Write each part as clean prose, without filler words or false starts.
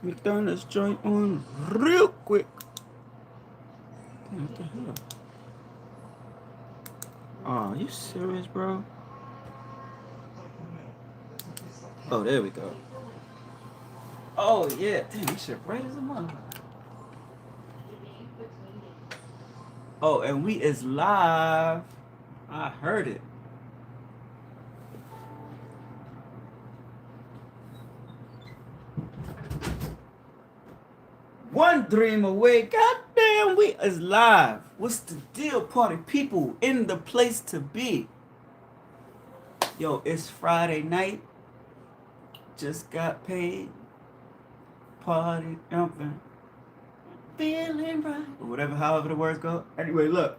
Let me turn this joint on real quick. Damn, what the hell? Oh, you serious, bro? Oh, there we go. Oh, yeah. Damn, this shit bright as a motherfucker. Oh, and we is live. I heard it. One dream away. Goddamn, we is live. What's the deal, party people? In the place to be. Yo, it's Friday night. Just got paid. Party jumping. Feeling right. Or whatever, however the words go. Anyway, look.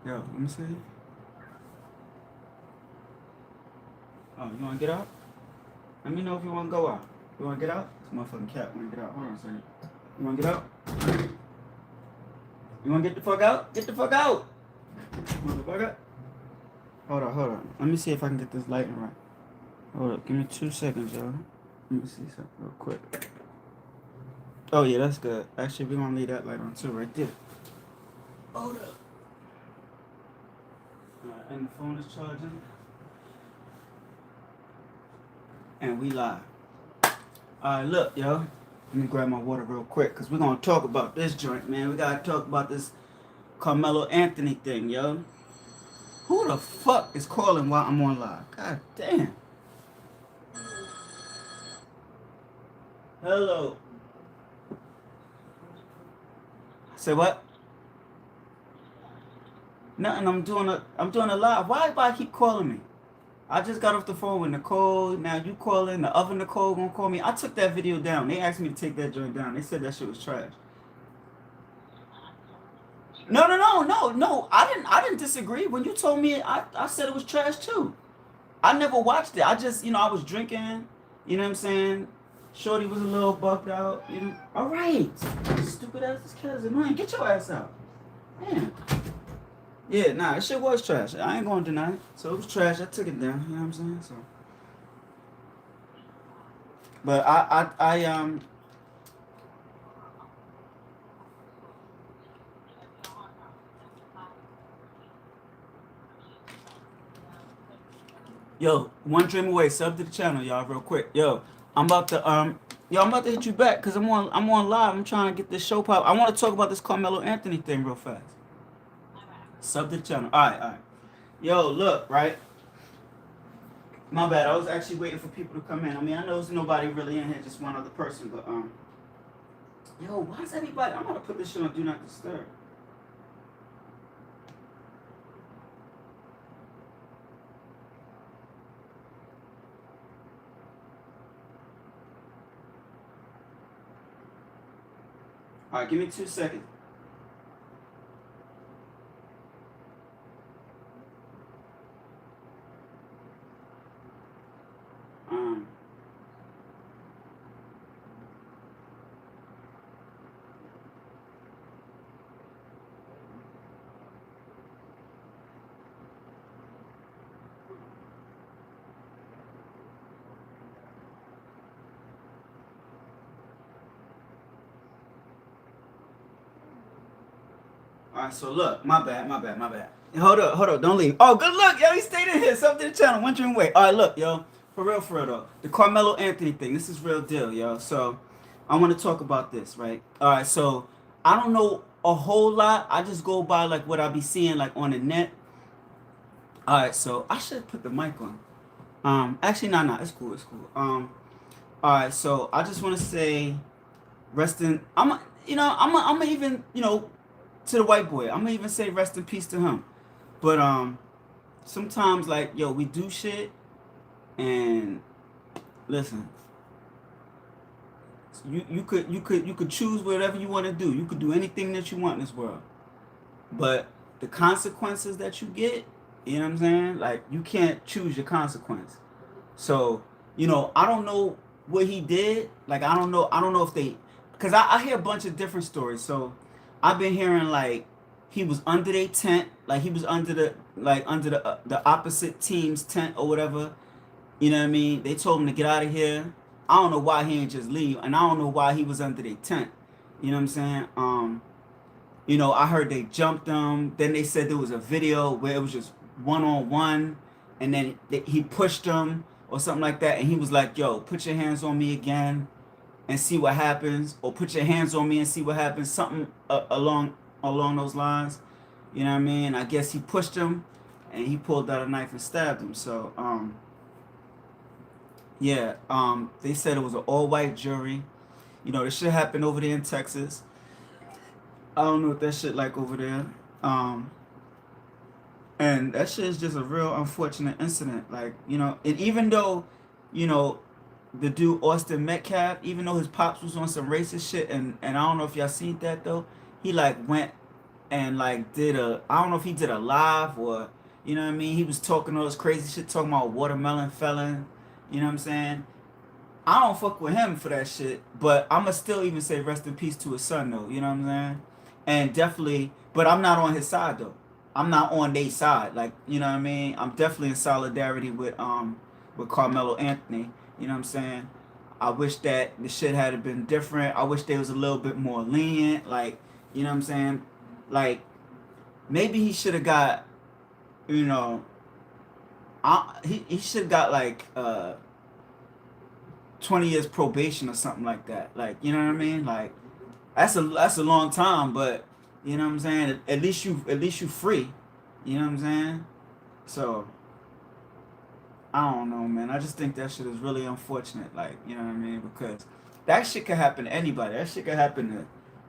Yo, let me see. Oh, you wanna get out? Let me know if you wanna go out. You wanna get out? This motherfucking cat wanna get out. Hold on a second. You wanna get out? You wanna get the fuck out? Get the fuck out! Motherfucker. Hold on. Let me see if I can get this lighting right. Hold up, give me 2 seconds, y'all. Let me see something real quick. Oh yeah, that's good. Actually, we're gonna leave that light on too, right there. Hold up. Alright, and the phone is charging. And we live. Alright, look, yo. Let me grab my water real quick, because we're gonna talk about this joint, man. We gotta talk about this Karmelo Anthony thing, yo. Who the fuck is calling while I'm on live? God damn. Hello. Say what? Nothing. I'm doing a live. Why everybody keep calling me? I just got off the phone with Nicole. Now you calling. The other Nicole gonna call me. I took that video down. They asked me to take that joint down. They said that shit was trash. No. I didn't disagree. When you told me, I said it was trash too. I never watched it. I just, I was drinking. You know what I'm saying? Shorty was a little bugged out. You know. All right. Stupid ass. This kid is annoying. Get your ass out. Man. Yeah, nah, that shit was trash. I ain't gonna deny it. So it was trash. I took it down. You know what I'm saying? So, but yo, one dream away. Sub to the channel, y'all, real quick. Yo, I'm about to I'm about to hit you back because I'm on live. I'm trying to get this show pop. I want to talk about this Karmelo Anthony thing real fast. Sub to the channel. All right. Yo, look, right. My bad. I was actually waiting for people to come in. I mean, I know there's nobody really in here, just one other person. But yo, why is everybody? I'm gonna put this shit on Do Not Disturb. All right, give me 2 seconds. All right, so look, my bad. Hold up, don't leave. Oh, good luck, yo. He stayed in here. Sub to the channel. One dream away. All right, look, yo. For real though. The Karmelo Anthony thing. This is real deal, yo. So I want to talk about this, right? All right, so I don't know a whole lot. I just go by like what I be seeing like on the net. All right, so I should put the mic on. Actually, nah, it's cool. All right, so I just want to say, rest in. I'm even, to the white boy. I'm gonna even say rest in peace to him. But sometimes like yo, we do shit and listen. You could choose whatever you want to do. You could do anything that you want in this world. But the consequences that you get, you know what I'm saying? Like you can't choose your consequence. So, I don't know what he did. Like I don't know if they, because I hear a bunch of different stories. So I've been hearing like he was under their tent, like he was under the opposite team's tent or whatever. You know what I mean? They told him to get out of here. I don't know why he ain't just leave, and I don't know why he was under their tent. You know what I'm saying? I heard they jumped him. Then they said there was a video where it was just one on one, and then he pushed him or something like that, and he was like, "Yo, put your hands on me again and see what happens," or "Put your hands on me and see what happens," something along those lines. You know what I mean? I guess he pushed him, and he pulled out a knife and stabbed him. So, yeah, they said it was an all-white jury. This shit happened over there in Texas. I don't know what that shit like over there. Um, and that shit is just a real unfortunate incident. Like, and even though, you know, the dude Austin Metcalf, even though his pops was on some racist shit, and I don't know if y'all seen that though, he like went and like I don't know if he did a live or, you know what I mean? He was talking all this crazy shit, talking about watermelon felon, you know what I'm saying? I don't fuck with him for that shit, but I'ma still even say rest in peace to his son though, you know what I'm saying? And definitely, but I'm not on his side though. I'm not on their side, like, you know what I mean? I'm definitely in solidarity with Carmelo Anthony, you know what I'm saying? I wish that the shit had been different. I wish they was a little bit more lenient, like, you know what I'm saying? Like, maybe he should have got, you know, he should have got like 20 years probation or something like that. Like, you know what I mean? Like, that's a long time, but you know what I'm saying? At least you free. You know what I'm saying? So I don't know, man. I just think that shit is really unfortunate. Like, you know what I mean? Because that shit could happen to anybody. That shit could happen to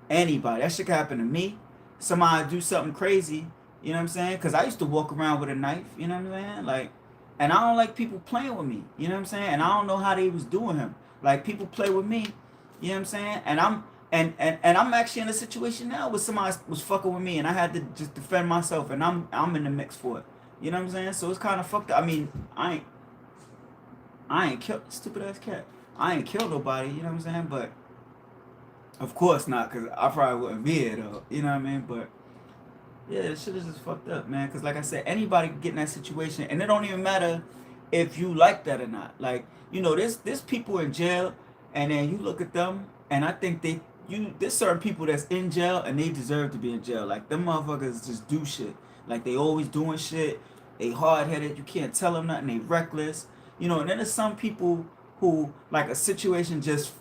anybody. That shit could happen to me. Somebody do something crazy. You know what I'm saying? Because I used to walk around with a knife. You know what I'm saying? Like, and I don't like people playing with me. You know what I'm saying? And I don't know how they was doing him. Like, people play with me. You know what I'm saying? And I'm actually in a situation now where somebody was fucking with me, and I had to just defend myself, and I'm in the mix for it. You know what I'm saying? So it's kind of fucked up. I mean, I ain't killed stupid ass cat. I ain't killed nobody. You know what I'm saying? But of course not, cause I probably wouldn't be here though. You know what I mean? But yeah, this shit is just fucked up, man. Cause like I said, anybody can get in that situation, and it don't even matter if you like that or not. Like, there's people in jail, and then you look at them, and I think there's certain people that's in jail and they deserve to be in jail. Like, them motherfuckers just do shit. Like, they always doing shit. They hard headed. You can't tell them nothing. They reckless. And then there's some people who, like, a situation just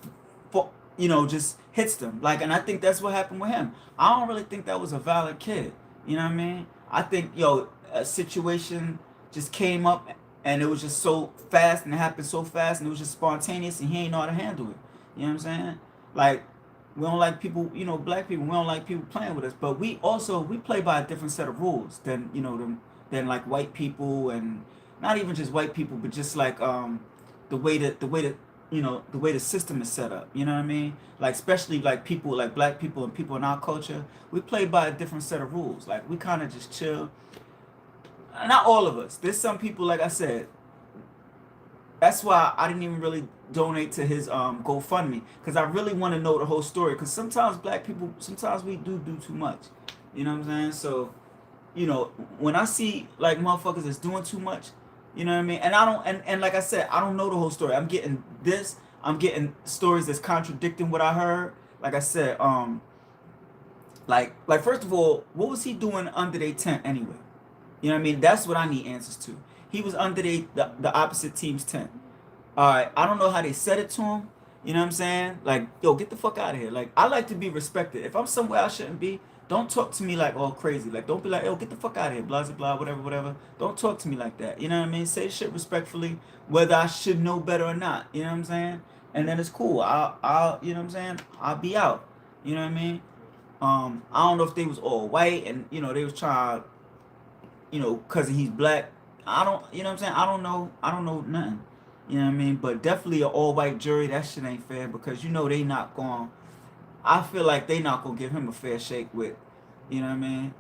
just hits them. Like, and I think that's what happened with him. I don't really think that was a valid kid. You know what I mean? I think, a situation just came up, and it was just so fast, and it happened so fast, and it was just spontaneous, and he ain't know how to handle it. You know what I'm saying? Like, we don't like people, black people, we don't like people playing with us, but we play by a different set of rules than like white people, and not even just white people, but just like the way the system is set up. You know what I mean? Like, especially like people, like black people and people in our culture, we play by a different set of rules. Like, we kind of just chill. Not all of us. There's some people, like I said. That's why I didn't even really donate to his GoFundMe, because I really want to know the whole story. Because sometimes black people, sometimes we do too much. You know what I'm saying? So, when I see like motherfuckers that's doing too much, you know what I mean? And I don't, and like I said, I don't know the whole story. I'm getting stories that's contradicting what I heard. Like I said, like first of all, what was he doing under their tent anyway? You know what I mean? That's what I need answers to. He was under the opposite team's tent. All right, I don't know how they said it to him. You know what I'm saying? Like, yo, get the fuck out of here. Like, I like to be respected. If I'm somewhere I shouldn't be, don't talk to me like all crazy. Like, don't be like, yo, get the fuck out of here, blah, blah, blah, whatever, whatever. Don't talk to me like that. You know what I mean? Say shit respectfully, whether I should know better or not. You know what I'm saying? And then it's cool. I'll you know what I'm saying? I'll be out. You know what I mean? I don't know if they was all white and, they was trying, cause he's black. I don't, you know what I'm saying? I don't know nothing. You know what I mean? But definitely an all white jury, that shit ain't fair, because they not going, I feel like they not gonna give him a fair shake with, you know what I mean?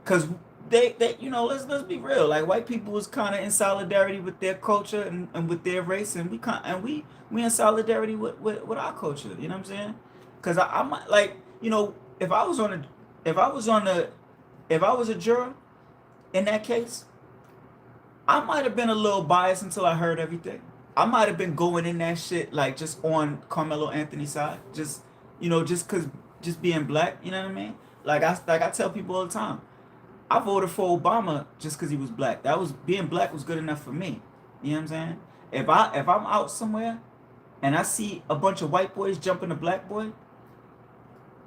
Cause they let's be real. Like, white people is kind of in solidarity with their culture and with their race, and we in solidarity with our culture. You know what I'm saying? Cause I might, like, if I was on if I was a juror in that case, I might have been a little biased until I heard everything. I might have been going in that shit like just on Carmelo Anthony's side, just just cause just being black. You know what I mean? Like I tell people all the time, I voted for Obama just cause he was black. That was being black was good enough for me. You know what I'm saying? If I'm out somewhere and I see a bunch of white boys jumping a black boy,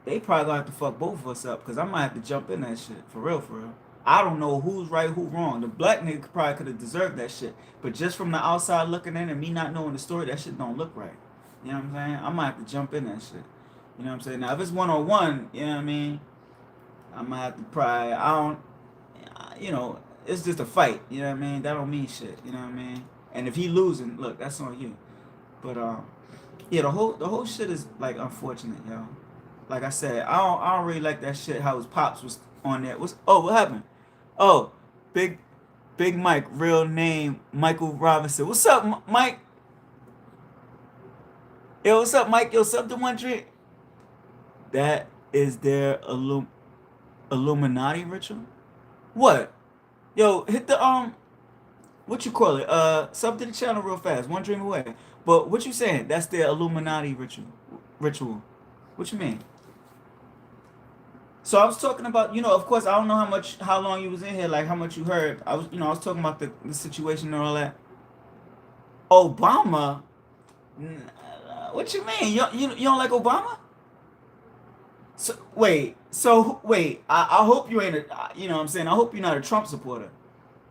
they probably gonna have to fuck both of us up because I might have to jump in that shit. For real, for real. I don't know who's right, who wrong. The black nigga probably could have deserved that shit. But just from the outside looking in and me not knowing the story, that shit don't look right. You know what I'm saying? I might have to jump in that shit. You know what I'm saying? Now, if it's one on one, you know what I mean? I might have to probably, I don't, it's just a fight. You know what I mean? That don't mean shit. You know what I mean? And if he losing, look, that's on you. But, yeah, the whole shit is, like, unfortunate, yo. Like I said, I don't really like that shit. How his pops was on there. What happened? Oh, Big Mike, real name Michael Robinson. What's up, Mike? Yo, what's up, Mike? Yo, what's up, the one drink? That is their Illuminati ritual. What? Yo, hit the what you call it? Sub to the channel real fast. One dream away. But what you saying? That's their Illuminati ritual. Ritual. What you mean? So I was talking about, of course, I don't know how long you was in here, like how much you heard. I was talking about the situation and all that. Obama? What you mean? You don't like Obama? So wait. I hope you ain't you know what I'm saying? I hope you're not a Trump supporter.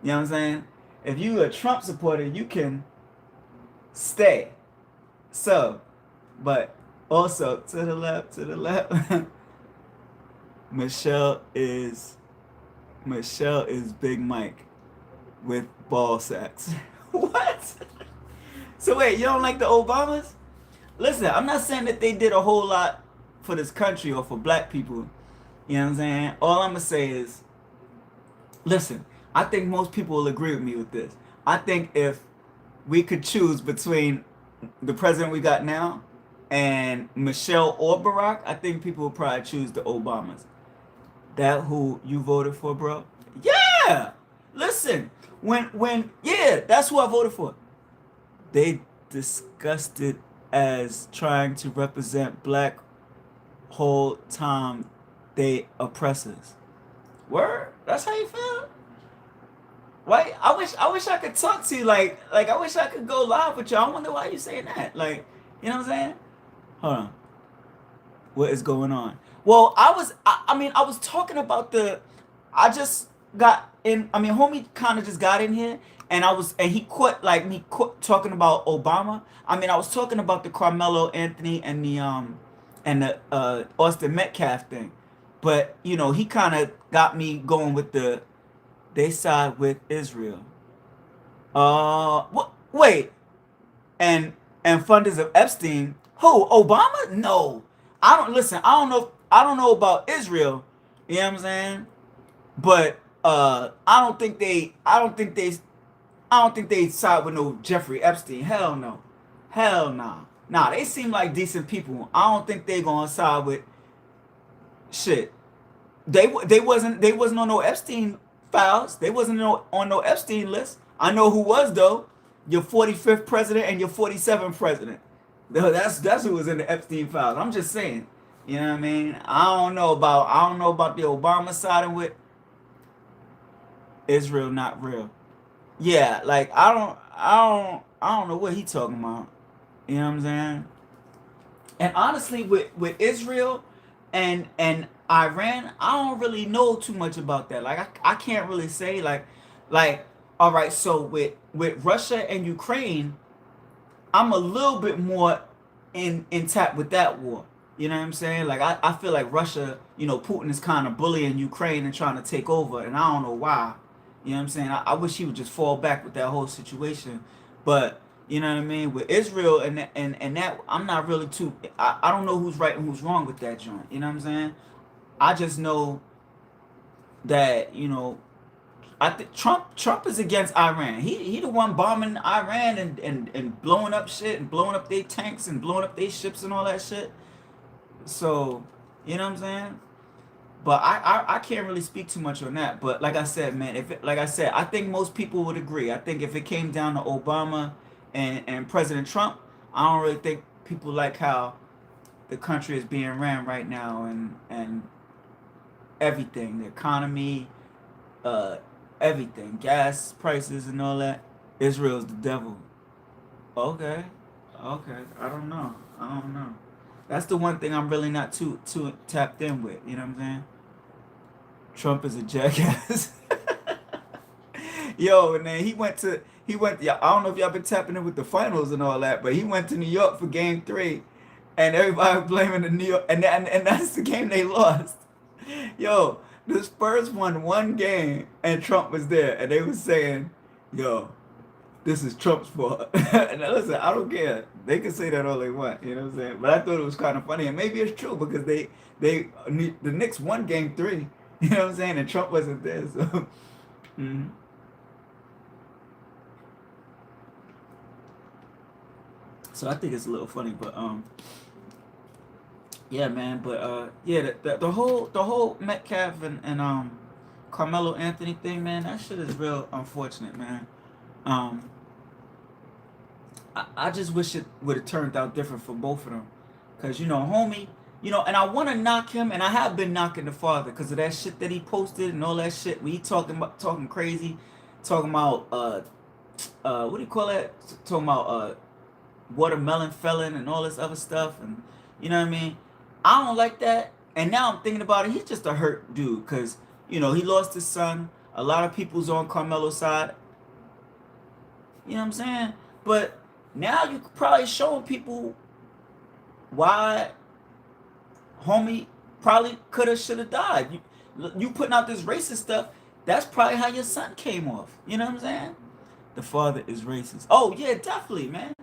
You know what I'm saying? If you a Trump supporter, you can stay. So, but also to the left. Michelle is Big Mike with ball sacks. What? So wait, you don't like the Obamas? Listen, I'm not saying that they did a whole lot for this country or for black people. You know what I'm saying? All I'm gonna say is, listen, I think most people will agree with me with this. I think if we could choose between the president we got now and Michelle or Barack, I think people would probably choose the Obamas. That who you voted for, bro? Yeah. Listen, yeah, that's who I voted for. They discussed it as trying to represent black whole time they oppressors. Word? That's how you feel? Right? I wish I could talk to you like I wish I could go live with you. I wonder why you saying that. Like, you know what I'm saying? Hold on. What is going on? Well, I was talking about I just got in, homie kind of just got in here and he caught talking about Obama. I was talking about the Karmelo Anthony and the Austin Metcalf thing. But, he kind of got me going with they side with Israel. What? Wait. And funders of Epstein. Who? Obama? No. I don't know about Israel. You know what I'm saying? But I don't think they side with no Jeffrey Epstein. Hell no. Hell nah. Nah, they seem like decent people. I don't think they gonna side with shit. They wasn't on no Epstein files. They wasn't on no Epstein list. I know who was though. Your 45th president and your 47th president. That's who was in the Epstein files. I'm just saying. You know what I mean? I don't know about the Obama siding with Israel not real. Yeah, like I don't know what he talking about. You know what I'm saying? And honestly, with Israel and Iran, I don't really know too much about that. Like I can't really say like all right, so with Russia and Ukraine, I'm a little bit more in tap with that war. You know what I'm saying? Like I feel like Russia, Putin is kind of bullying Ukraine and trying to take over, and I don't know why. You know what I'm saying? I wish he would just fall back with that whole situation. But you know what I mean? With Israel and that, I'm not really too. I don't know who's right and who's wrong with that joint. You know what I'm saying? I just know that I think Trump is against Iran. He the one bombing Iran and blowing up shit and blowing up their tanks and blowing up their ships and all that shit. So, you know what I'm saying? But I can't really speak too much on that. But like I said, man, I think most people would agree. I think if it came down to Obama and President Trump, I don't really think people like how the country is being ran right now, and everything, the economy, uh, everything, gas prices and all that. Israel's the devil. Okay, okay. I don't know. That's the one thing I'm really not too tapped in with. You know what I'm saying? Trump is a jackass. Yo, and then he went. Yeah, I don't know if y'all been tapping in with the finals and all that, but he went to New York for Game 3, and everybody was blaming the New York, and that's the game they lost. Yo, the Spurs won one game, and Trump was there, and they was saying, "Yo, this is Trump's fault." And listen, I don't care. They can say that all they want, you know what I'm saying? But I thought it was kind of funny, and maybe it's true because the Knicks won Game 3, you know what I'm saying? And Trump wasn't there, so. Mhm. So I think it's a little funny, but yeah, man. But yeah, the whole Metcalf and Carmelo Anthony thing, man. That shit is real unfortunate, man. Um, I just wish it would have turned out different for both of them, cause homie, and I want to knock him, and I have been knocking the father because of that shit that he posted and all that shit. We talking crazy, talking about what do you call that? Talking about watermelon felon and all this other stuff, and you know what I mean. I don't like that, and now I'm thinking about it. He's just a hurt dude because he lost his son. A lot of people's on Carmelo's side. You know what I'm saying? But now you could probably showing people why homie probably could have should have died. You putting out this racist stuff. That's probably how your son came off. You know what I'm saying? The father is racist. Oh yeah, definitely, man.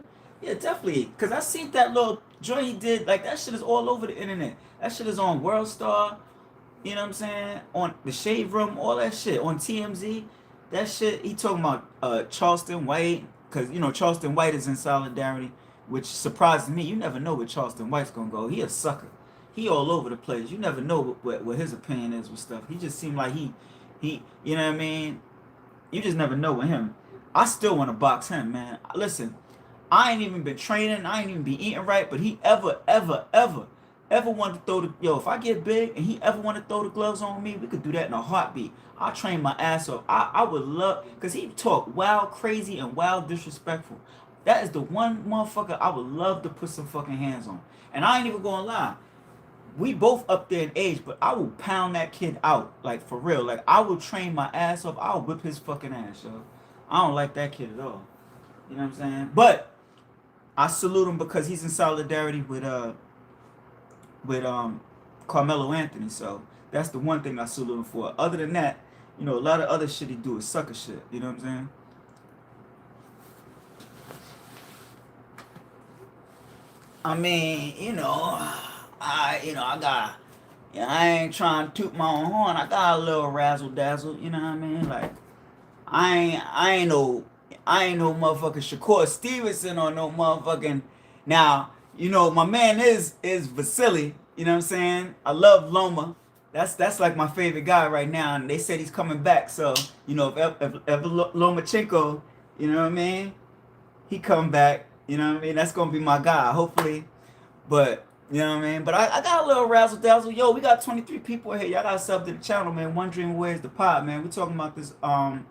Yeah, definitely. Cause I seen that little joint he did. Like that shit is all over the internet. That shit is on World Star. You know what I'm saying? On the Shade Room, all that shit on TMZ. That shit. He talking about Charleston White, cause Charleston White is in solidarity, which surprises me. You never know where Charleston White's gonna go. He a sucker. He all over the place. You never know what his opinion is with stuff. He just seemed like he. You know what I mean? You just never know with him. I still want to box him, man. Listen. I ain't even been training. I ain't even be eating right. But he ever wanted to throw the if I get big and he ever want to throw the gloves on me, we could do that in a heartbeat. I'll train my ass off. I would love because he talk wild, crazy, and wild disrespectful. That is the one motherfucker I would love to put some fucking hands on. And I ain't even gonna lie. We both up there in age, but I will pound that kid out. Like for real. Like I will train my ass off. I'll whip his fucking ass, yo. I don't like that kid at all. You know what I'm saying? But I salute him because he's in solidarity with Carmelo Anthony. So that's the one thing I salute him for. Other than that, a lot of other shit he do is sucker shit. You know what I'm saying? I mean, I got, I ain't trying to toot my own horn. I got a little razzle dazzle. You know what I mean? Like, I ain't no motherfucking Shakur Stevenson or no motherfucking. Now, my man is Vasily. You know what I'm saying? I love Loma. That's like my favorite guy right now, and they said he's coming back. So if Lomachenko, you know what I mean, he come back. You know what I mean? That's gonna be my guy, hopefully. But you know what I mean? But I got a little razzle dazzle. Yo, we got 23 people here. Y'all got sub to the channel, man. One Dream Away is the pod, man. We talking about this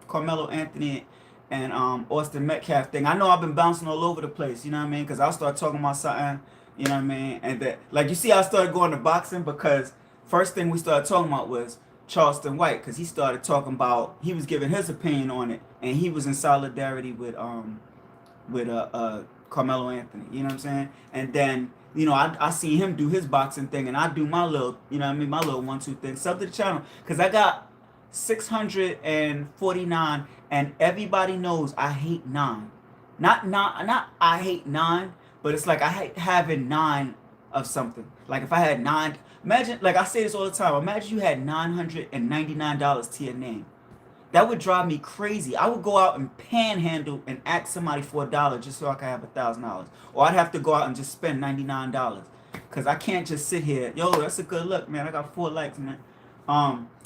Carmelo Anthony and Austin Metcalf thing. I know I've been bouncing all over the place, you know what I mean? Because I'll start talking about something, you know what I mean? And that, like, you see, I started going to boxing because first thing we started talking about was Charleston White, because he started talking about, he was giving his opinion on it, and he was in solidarity with Carmelo Anthony, you know what I'm saying? And then, I seen him do his boxing thing, and I do my little, my little 1-2 thing. Sub to the channel, because I got 649, and everybody knows I hate 9. Not I hate 9, but it's like I hate having 9 of something. Like if I had 9, imagine, like I say this all the time, imagine you had $999 to your name. That would drive me crazy. I would go out and panhandle and ask somebody for $1 just so I could have $1,000. Or I'd have to go out and just spend $99. Because I can't just sit here. Yo, that's a good look, man. I got 4 likes, man.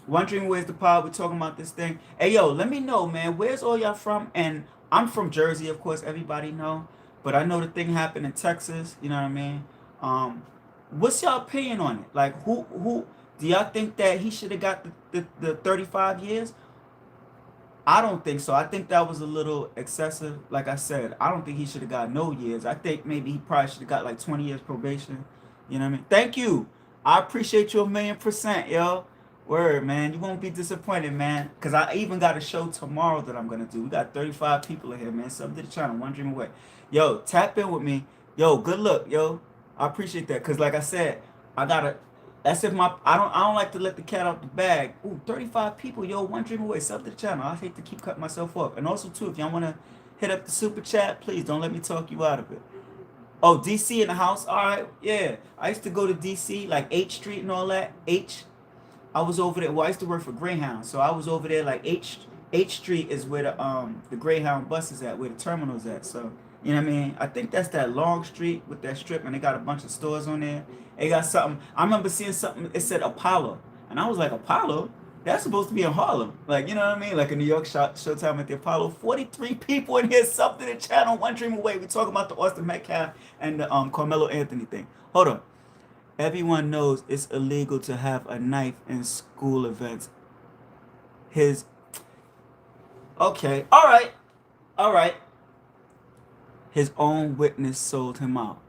One Dream Away is the pod. We're talking about this thing. Hey, yo, let me know, man. Where's all y'all from? And I'm from Jersey, of course, everybody know, but I know the thing happened in Texas. You know what I mean? Um, what's your opinion on it? Like, who do y'all think that he should have got the 35 years? I don't think so. I think that was a little excessive. Like I said, I don't think he should have got no years. I think maybe he probably should have got like 20 years probation. You know what I mean? Thank you. I appreciate you 1,000,000%, yo. Word, man. You won't be disappointed, man. Cause I even got a show tomorrow that I'm gonna do. We got 35 people in here, man. Something to the channel, one dream away. Yo, tap in with me. Yo, good luck, yo. I appreciate that. Cause like I said, I gotta that's if my I don't like to let the cat out the bag. Ooh, 35 people, yo, one dream away. Sub to the channel. I hate to keep cutting myself off. And also too, if y'all wanna hit up the super chat, please don't let me talk you out of it. Oh, DC in the house. All right, yeah. I used to go to DC, like H Street and all that. I was over there. Well, I used to work for Greyhound, so I was over there like H Street is where the Greyhound bus is at, where the terminal's at. So you know what I mean. I think that's that long street with that strip, and they got a bunch of stores on there. They got something. I remember seeing something. It said Apollo, and I was like, Apollo. That's supposed to be in Harlem, like you know what I mean, like a New York Showtime at the Apollo. 43 people in here, something in channel, one dream away. We talking about the Austin Metcalf and the Carmelo Anthony thing. Hold on. Everyone knows it's illegal to have a knife in school events. His okay, all right. His own witness sold him out.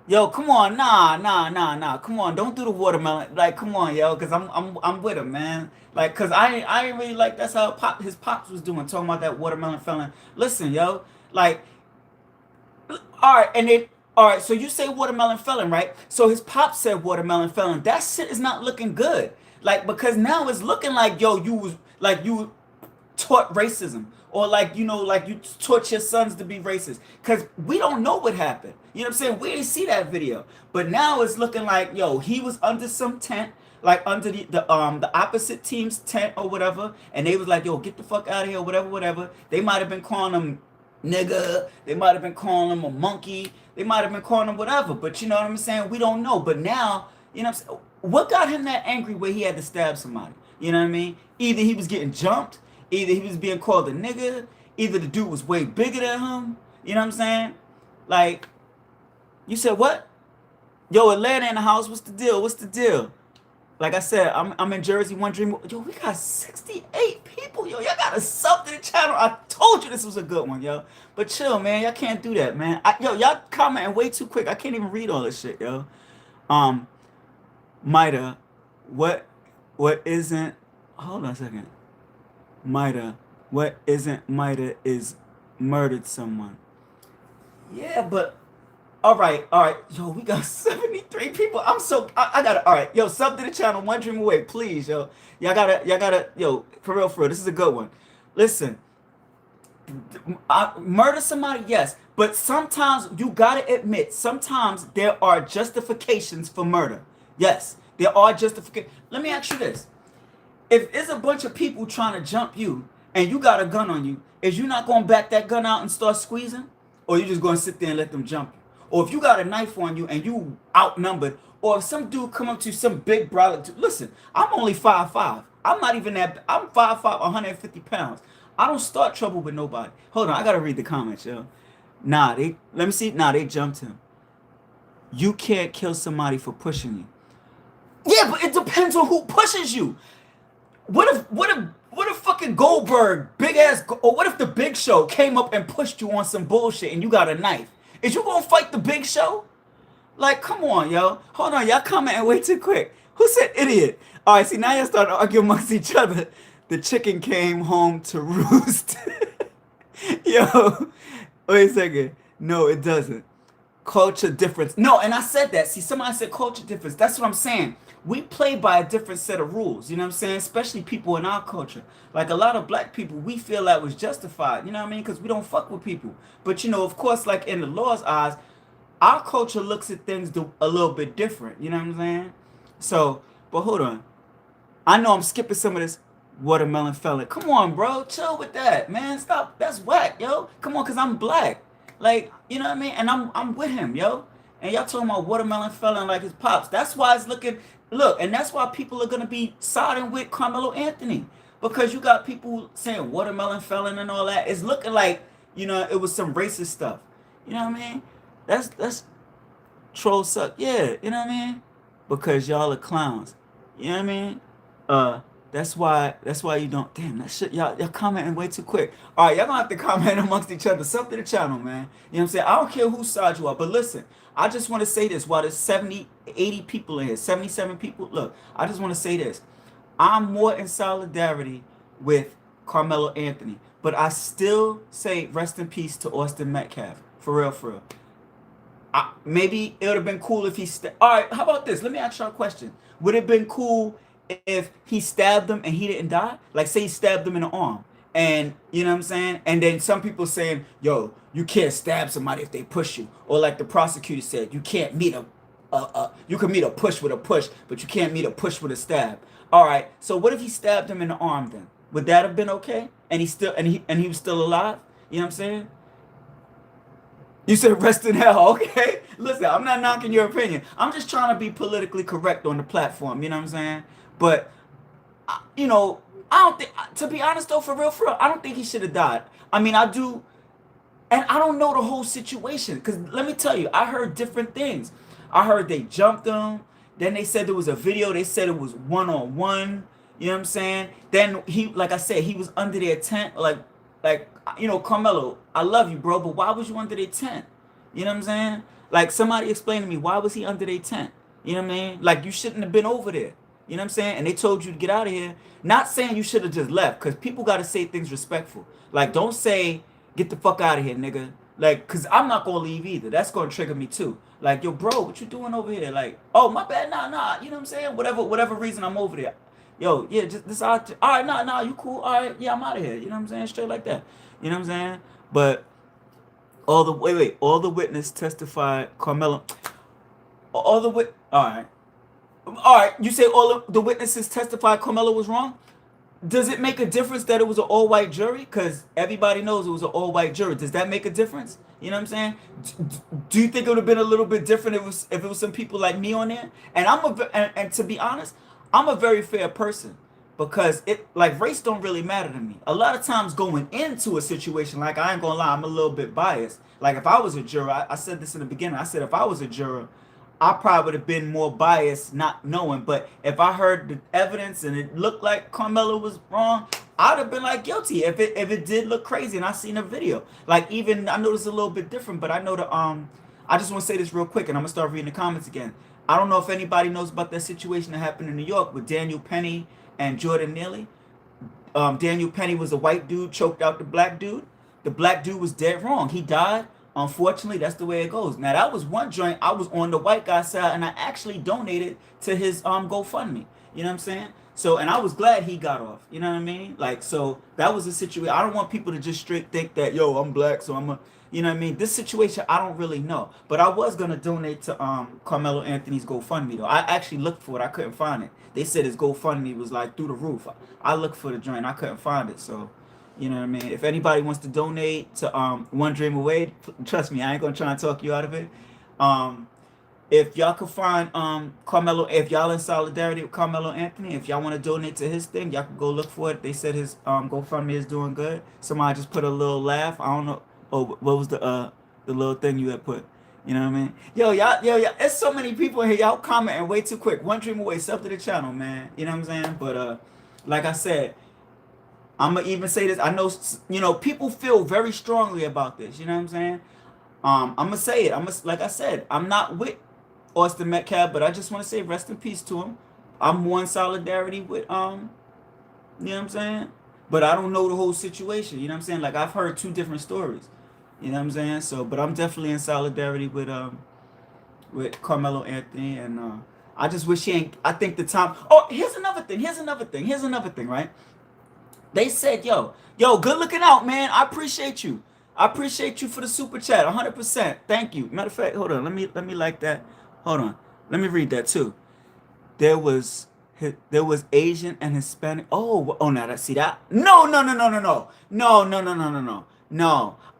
Yo, come on, nah. Come on, don't do the watermelon. Like, come on, yo, cause I'm with him, man. Like, cause I ain't really like that's how his pops was doing, talking about that watermelon felon. Listen, yo, like all right, and it. All right, so you say watermelon felon, right? So his pop said watermelon felon. That shit is not looking good. Like because now it's looking like yo, you taught racism, or like like you taught your sons to be racist. Cause we don't know what happened. You know what I'm saying? We didn't see that video, but now it's looking like yo, he was under some tent. Like under the opposite team's tent or whatever, and they was like, "Yo, get the fuck out of here," whatever. They might have been calling him nigga. They might have been calling him a monkey. They might have been calling him whatever. But you know what I'm saying? We don't know. But now, you know what I'm saying? What got him that angry where he had to stab somebody? You know what I mean? Either he was getting jumped, either he was being called a nigga, either the dude was way bigger than him. You know what I'm saying? Like, you said what? Yo, Atlanta in the house. What's the deal? What's the deal? Like I said, I'm in Jersey, one dream. Yo, we got 68 people. Yo, y'all got a sub to the channel. I told you this was a good one, yo. But chill, man. Y'all can't do that, man. Yo, y'all commenting way too quick. I can't even read all this shit, yo. Um, Mida, what isn't? Hold on a second. Mida, what isn't Mida is murdered someone. Yeah, but all right. Yo, we got 73 people. I gotta, all right. Yo, sub to the channel, one dream away, please, yo. Y'all gotta, yo, for real, this is a good one. Listen, murder somebody, yes, but sometimes you gotta admit, sometimes there are justifications for murder. Yes, there are justifications. Let me ask you this. If there's a bunch of people trying to jump you and you got a gun on you, is you not gonna back that gun out and start squeezing? Or you just gonna sit there and let them jump you? Or if you got a knife on you and you outnumbered, or if some dude come up to you, some big brother, listen, I'm only 5'5". I'm not even that, I'm 5'5", 150 pounds. I don't start trouble with nobody. Hold on, I gotta read the comments, yo. Let me see. Nah, they jumped him. You can't kill somebody for pushing you. Yeah, but it depends on who pushes you. What if fucking Goldberg, big ass, or what if the Big Show came up and pushed you on some bullshit and you got a knife? Is you gonna fight the Big Show? Like, come on, yo. Hold on, y'all commenting way too quick. Who said idiot? All right, see, now y'all starting to argue amongst each other. The chicken came home to roost. Yo, wait a second. No, it doesn't. Culture difference. No, and I said that. See, somebody said culture difference. That's what I'm saying. We play by a different set of rules. You know what I'm saying? Especially people in our culture. Like a lot of black people, we feel that was justified. You know what I mean? Because we don't fuck with people. But, you know, of course, like in the law's eyes, our culture looks at things a little bit different. You know what I'm saying? So, but hold on. I know I'm skipping some of this watermelon felon. Come on, bro. Chill with that, man. Stop. That's whack, yo. Come on, because I'm black. Like, you know what I mean? And I'm with him, yo. And y'all talking about watermelon felon like his pops. That's why it's looking, look, and that's why people are going to be siding with Karmelo Anthony. Because you got people saying watermelon felon and all that. It's looking like you know, it was some racist stuff. You know what I mean? That's trolls suck. Yeah, you know what I mean? Because y'all are clowns. You know what I mean? Uh, that's why you don't. Damn, that shit. Y'all commenting way too quick. All right, y'all gonna have to comment amongst each other. Sub to the channel, man. You know what I'm saying? I don't care whose side you are, but listen. I just want to say this. While there's 70, 80 people in here, 77 people. Look, I just want to say this. I'm more in solidarity with Karmelo Anthony, but I still say rest in peace to Austin Metcalf. For real, for real. Maybe it would have been cool if he. All right, how about this? Let me ask y'all a question. Would it have been cool if he stabbed him and he didn't die? Like, say he stabbed him in the arm, and you know what I'm saying? And then some people saying, "Yo, you can't stab somebody if they push you," or like the prosecutor said, "You can't meet you can meet a push with a push, but you can't meet a push with a stab." All right, so what if he stabbed him in the arm then? Would that have been okay? And he was still alive? You know what I'm saying? You said rest in hell, okay? Listen, I'm not knocking your opinion. I'm just trying to be politically correct on the platform, you know what I'm saying? But, you know, I don't think, to be honest though, for real, I don't think he should have died. I mean, I do, and I don't know the whole situation. Because let me tell you, I heard different things. I heard they jumped him. Then they said there was a video. They said it was one-on-one. You know what I'm saying? Then he, like I said, he was under their tent, like, you know, Carmelo, I love you, bro, but why was you under their tent? You know what I'm saying? Like, somebody explain to me, why was he under their tent? You know what I mean? Like, you shouldn't have been over there. You know what I'm saying? And they told you to get out of here. Not saying you should have just left, because people got to say things respectful. Like, don't say, get the fuck out of here, nigga. Like, because I'm not going to leave either. That's going to trigger me, too. Like, yo, bro, what you doing over here? Like, oh, my bad, nah. You know what I'm saying? Whatever reason I'm over there. Yo, yeah, just this out. All right, nah, you cool. All right, yeah, I'm out of here. You know what I'm saying? Straight like that. You know what I'm saying? But all the witness testified. Carmelo, all right. You say all of the witnesses testified Carmelo was wrong. Does it make a difference that it was an all-white jury? Because everybody knows it was an all-white jury. Does that make a difference? You know what I'm saying? Do you think it would have been a little bit different if it was some people like me on there? And and to be honest, I'm a very fair person. Because it, like, race don't really matter to me. A lot of times going into a situation, like, I ain't gonna lie, I'm a little bit biased. Like, if I was a juror, I said this in the beginning. I said if I was a juror, I probably would have been more biased not knowing. But if I heard the evidence and it looked like Carmelo was wrong, I'd have been like guilty if it did look crazy and I seen a video. Like, even I know this is a little bit different, but I know I just want to say this real quick and I'm gonna start reading the comments again. I don't know if anybody knows about that situation that happened in New York with Daniel Penny and Jordan Neely. Daniel Penny was a white dude, choked out the black dude. The black dude was dead wrong. He died. Unfortunately, that's the way it goes. Now, that was one joint. I was on the white guy's side, and I actually donated to his GoFundMe. You know what I'm saying? So, and I was glad he got off. You know what I mean? Like, so that was a situation. I don't want people to just straight think that, yo, I'm black, so I'm a, you know what I mean? This situation, I don't really know. But I was going to donate to Carmelo Anthony's GoFundMe, though. I actually looked for it. I couldn't find it. They said his GoFundMe was, like, through the roof. I looked for the joint. I couldn't find it. So, you know what I mean? If anybody wants to donate to One Dream Away, trust me, I ain't going to try and talk you out of it. If y'all could find Carmelo, if y'all in solidarity with Carmelo Anthony, if y'all want to donate to his thing, y'all can go look for it. They said his GoFundMe is doing good. Somebody just put a little laugh. I don't know. Oh, what was the little thing you had put? You know what I mean? Yo, y'all, there's so many people in here. Y'all commenting way too quick. One Dream Away, sub to the channel, man. You know what I'm saying? But like I said, I'm gonna even say this. I know, you know, people feel very strongly about this. You know what I'm saying? I'm gonna say it. Like I said, I'm not with Austin Metcalf, but I just want to say rest in peace to him. I'm more in solidarity with you know what I'm saying? But I don't know the whole situation. You know what I'm saying? Like, I've heard two different stories. You know what I'm saying? So, but I'm definitely in solidarity with Carmelo Anthony, and I just wish he ain't. I think the time. Oh, here's another thing, right? They said, yo, good looking out, man. I appreciate you. I appreciate you for the super chat, 100%. Thank you. Matter of fact, hold on. Let me like that. Hold on. Let me read that too. There was Asian and Hispanic. Oh, now that, see that? No.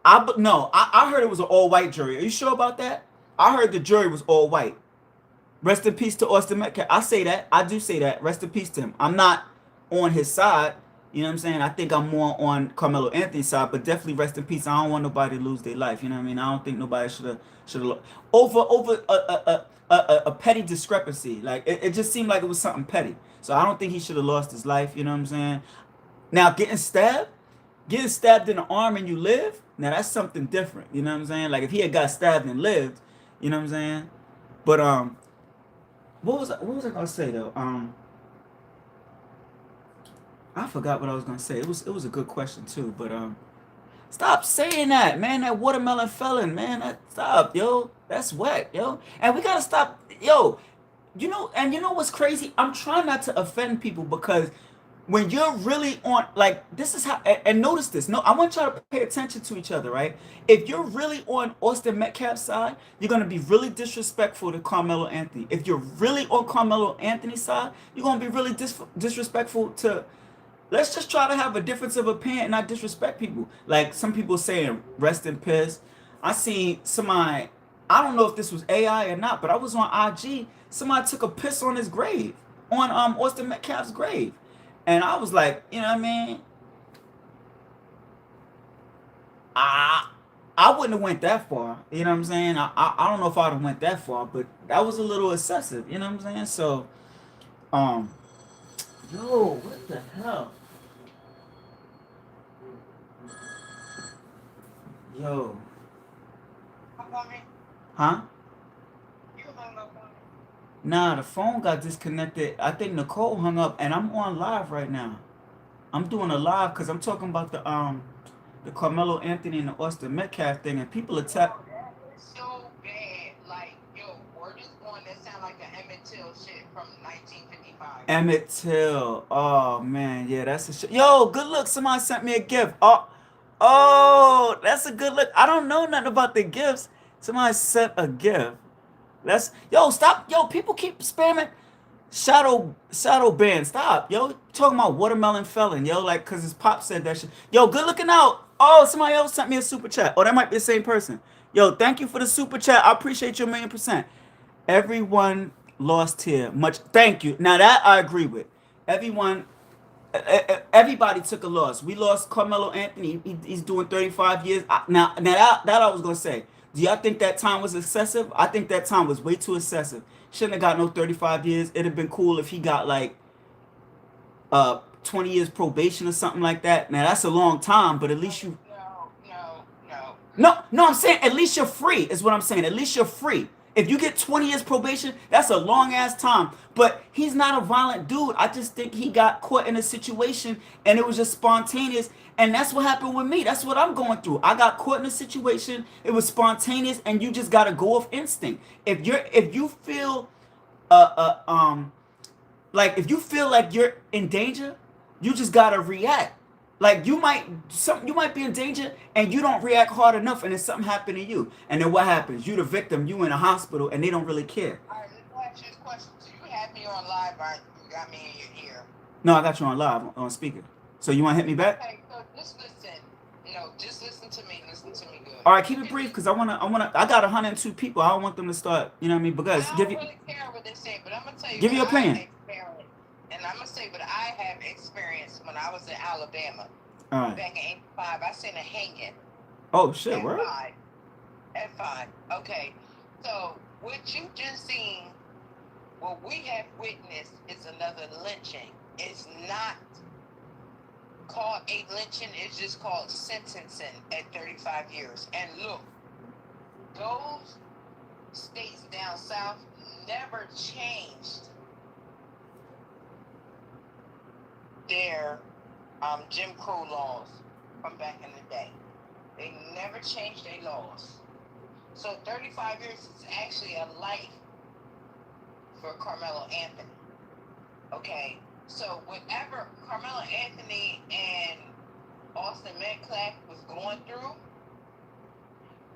I heard it was an all white jury. Are you sure about that? I heard the jury was all white. Rest in peace to Austin Metcalf. I say that. I do say that. Rest in peace to him. I'm not on his side. You know what I'm saying? I think I'm more on Carmelo Anthony's side, but definitely rest in peace. I don't want nobody to lose their life. You know what I mean? I don't think nobody should have over a petty discrepancy. Like it just seemed like it was something petty. So I don't think he should have lost his life. You know what I'm saying? Now getting stabbed in the arm and you live. Now that's something different. You know what I'm saying? Like if he had got stabbed and lived, you know what I'm saying? But what was I gonna say though? I forgot what I was gonna say. It was a good question too, but stop saying that, man. That watermelon felon, man. Stop, yo. That's whack, yo. And we gotta stop, yo. You know what's crazy? I'm trying not to offend people because when you're really on, like, this is how, and notice this. No, I want y'all to pay attention to each other, right? If you're really on Austin Metcalf's side, you're gonna be really disrespectful to Carmelo Anthony. If you're really on Carmelo Anthony's side, you're gonna be really disrespectful to. Let's just try to have a difference of opinion and not disrespect people. Like some people saying rest in piss. I seen somebody, I don't know if this was AI or not, but I was on IG. Somebody took a piss on his grave, on Austin Metcalf's grave. And I was like, you know what I mean? I I wouldn't have went that far. You know what I'm saying? I don't know if I'd have went that far, but that was a little excessive. You know what I'm saying? So, um, yo, what the hell? Yo, huh? Nah, the phone got disconnected. I think Nicole hung up, and I'm on live right now. I'm doing a live because I'm talking about the Carmelo Anthony and the Austin Metcalf thing, and people attack Yo, that is so bad. Like, yo, word is going that sound like the Emmett Till shit from 1955. Emmett Till. Oh man, yeah, that's a shit. Yo, good look. Somebody sent me a gift. Oh, that's a good look. I don't know nothing about the gifts. Somebody sent a gift. Let's yo stop. Yo, people keep spamming shadow band. Stop. Yo, talking about watermelon felon. Yo, like cause his pop said that shit. Yo, good looking out. Oh, somebody else sent me a super chat. Oh, that might be the same person. Yo, thank you for the super chat. I appreciate you a million percent. Everyone lost here. Much thank you. Now that I agree with. Everyone everybody took a loss. We lost Carmelo Anthony. He's doing 35 years. Now that I was gonna say. Do y'all think that time was excessive? I think that time was way too excessive. Shouldn't have got no 35 years. It'd have been cool if he got like 20 years probation or something like that. Now that's a long time, but at least you No. no, I'm saying at least you're free, is what I'm saying. At least you're free. If you get 20 years probation, that's a long ass time. But he's not a violent dude. I just think he got caught in a situation and it was just spontaneous. And that's what happened with me. That's what I'm going through. I got caught in a situation. It was spontaneous, and you just gotta go off instinct. If you feel like if you feel like you're in danger, you just gotta react. Like you might be in danger and you don't react hard enough and then something happened to you. And then what happens? You the victim, you in a hospital and they don't really care. All right, let's ask you this question. So you had me on live, right? You got me in your ear. No, I got you on live on speaker. So you wanna hit me back? Okay, so just listen. Just listen to me. Listen to me good. Alright, keep it brief because I got 102 people. I don't want them to start, you know what I mean? Because I don't really care what they say, but I'm gonna tell you give what you a I plan. experienced. And I'm gonna say what I have experienced when I was in Alabama. Alright. Back in '85, I seen a hanging Oh shit, at word? five. At five. Okay. So what you just seen, what we have witnessed is another lynching. It's not called a lynching, it's just called sentencing at 35 years. And look, those states down south never changed their Jim Crow laws from back in the day. They never changed their laws. So 35 years is actually a life for Carmelo Anthony. Okay, so whatever Carmelo Anthony and Austin Metcalf was going through,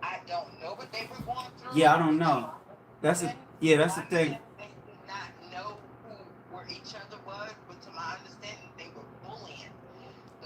I don't know what they were going through. Yeah, I don't know. That's the thing. They did not know where each other was, but to my understanding, they were bullying.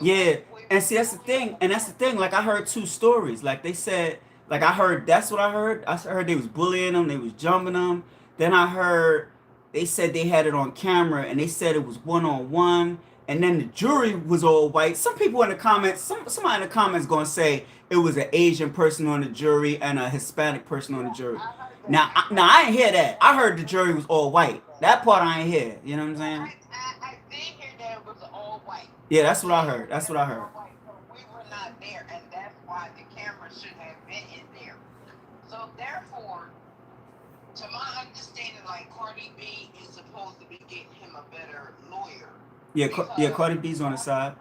Yeah, and see that's the thing. Like I heard two stories. Like they said, like I heard that's what I heard. I heard they was bullying them, they was jumping them. Then I heard they said they had it on camera, and they said it was 1-on-1. and then the jury was all white. Some people in the comments, somebody in the comments gonna say it was an Asian person on the jury and a Hispanic person on the jury. I heard that. Now I ain't hear that. I heard the jury was all white. That part I ain't hear. You know what I'm Yeah, saying? I did hear that it was all white. Yeah, that's what I Okay, heard. That's it what was I heard. all white. So we were not there, and that's why the camera should have been in there. So therefore, to my understanding, like Cardi B is supposed to be getting him a better lawyer Yeah, yeah. because Cardi B's on the side.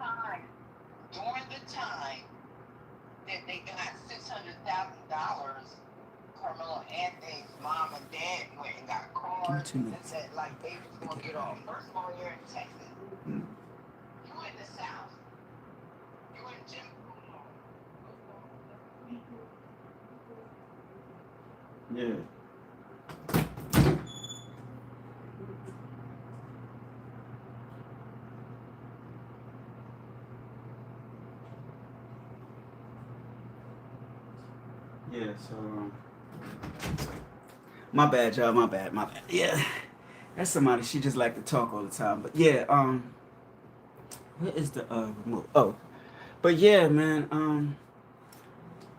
during the time that they got $600,000, Carmelo Anthony's mom and dad went and got Give me cars 2 and minutes. said like they was gonna get off. First of all, you're in Texas. Mm. You in the South. You in Jim Crow. Yeah. Yeah, so my bad, y'all. My bad. My bad. Yeah, that's somebody. She just like to talk all the time. But yeah, where is the remote? Oh, but yeah, man.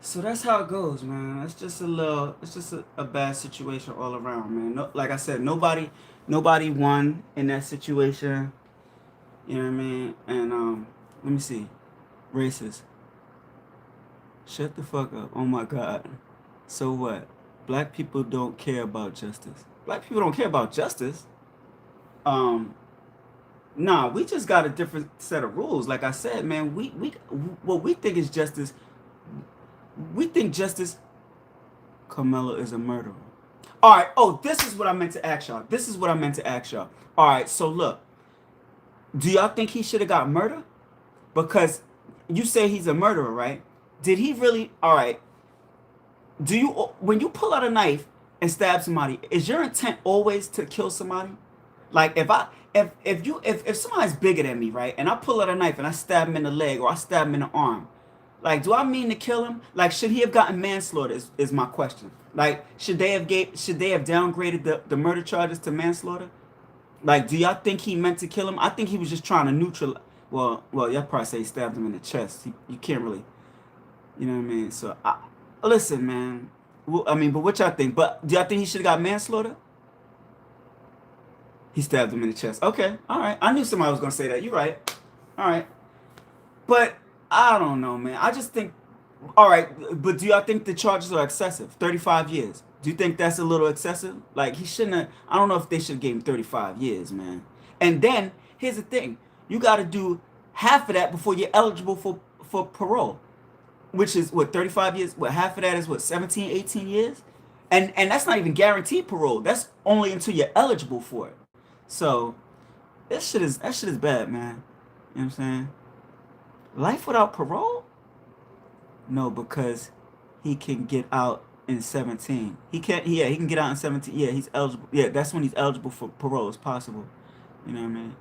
So that's how it goes, man. It's just a little. It's just a bad situation all around, man. No, like I said, nobody won in that situation. You know what I mean? And let me see. Racist. Shut the fuck up. Oh my God. So what? Black people don't care about justice. Black people don't care about justice. Um, nah, we just got a different set of rules. Like I said, man, we what we think is justice. We think justice. Carmelo is a murderer. All right. Oh, this is what I meant to ask y'all. This is what I meant to ask y'all. All right. So look, do y'all think he should have got murder? Because you say he's a murderer, right? Did he really? All right. Do you when you pull out a knife and stab somebody, is your intent always to kill somebody? Like if somebody's bigger than me, right, and I pull out a knife and I stab him in the leg or I stab him in the arm, like do I mean to kill him? Like should he have gotten manslaughter is my question. Like should they have downgraded the murder charges to manslaughter? Like do y'all think he meant to kill him? I think he was just trying to neutral. Well, y'all probably say he stabbed him in the chest. You can't really, you know what I mean? So listen, man. Well, I mean, but what y'all think? But do y'all think he should have got manslaughter? He stabbed him in the chest. Okay, all right. I knew somebody was gonna say that. You're right. All right, but I don't know, man. I just think, all right. But do y'all think the charges are excessive? 35 years. Do you think that's a little excessive? Like he shouldn't have. I don't know if they should have gave him 35 years, man. And then here's the thing: you got to do half of that before you're eligible for parole, which is what 35 years. What half of that is what 17, 18 years, and that's not even guaranteed parole. That's only until you're eligible for it. So that shit is bad, man. You know what I'm saying? Life without parole? No, because he can get out in 17. He can't. Yeah, he can get out in 17. Yeah, he's eligible. Yeah, that's when he's eligible for parole. It's possible. You know what I mean?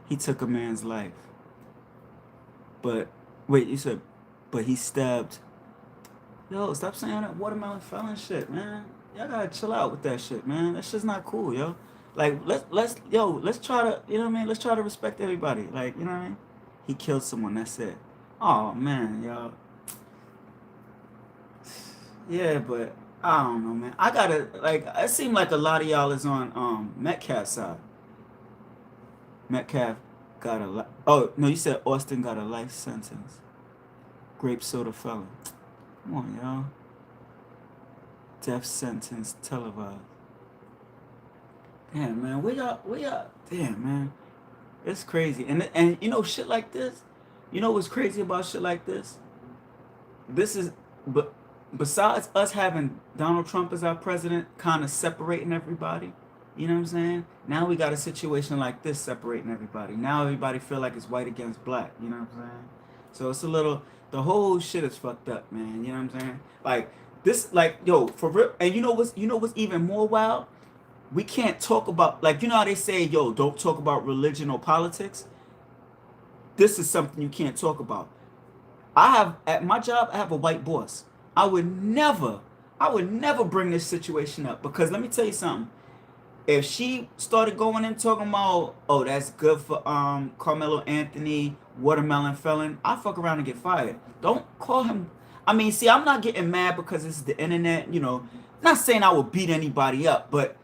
He took a man's life. But wait, you said, but he stabbed. Yo, stop saying that watermelon felon shit, man. Y'all gotta chill out with that shit, man. That shit's not cool, yo. Like let's try to, you know what I mean? Let's try to respect everybody. Like, you know what I mean? He killed someone, that's it. Oh man, yo. Yeah, but I don't know, man. I gotta like it seemed like a lot of y'all is on Metcalf's side. Metcalf got a oh no, you said Austin got a life sentence. Grape soda felon. Come on, y'all. Death sentence televised. Damn, man. We y'all. Damn, man. It's crazy. And you know shit like this. You know what's crazy about shit like this? This is but besides us having Donald Trump as our president, kind of separating everybody. You know what I'm saying? Now we got a situation like this separating everybody. Now everybody feel like it's white against black. You know what I'm saying? So it's a little. The whole shit is fucked up, man. You know what I'm saying? Like this, like yo, for real. And you know what's even more wild? We can't talk about like you know how they say, yo, don't talk about religion or politics. This is something you can't talk about. I have at my job, I have a white boss. I would never bring this situation up because let me tell you something. if she started going and talking about, oh, that's good for Carmelo Anthony, watermelon felon, I fuck around and get fired. Don't call him. I mean, see, I'm not getting mad because this is the internet. You know, not saying I would beat anybody up, but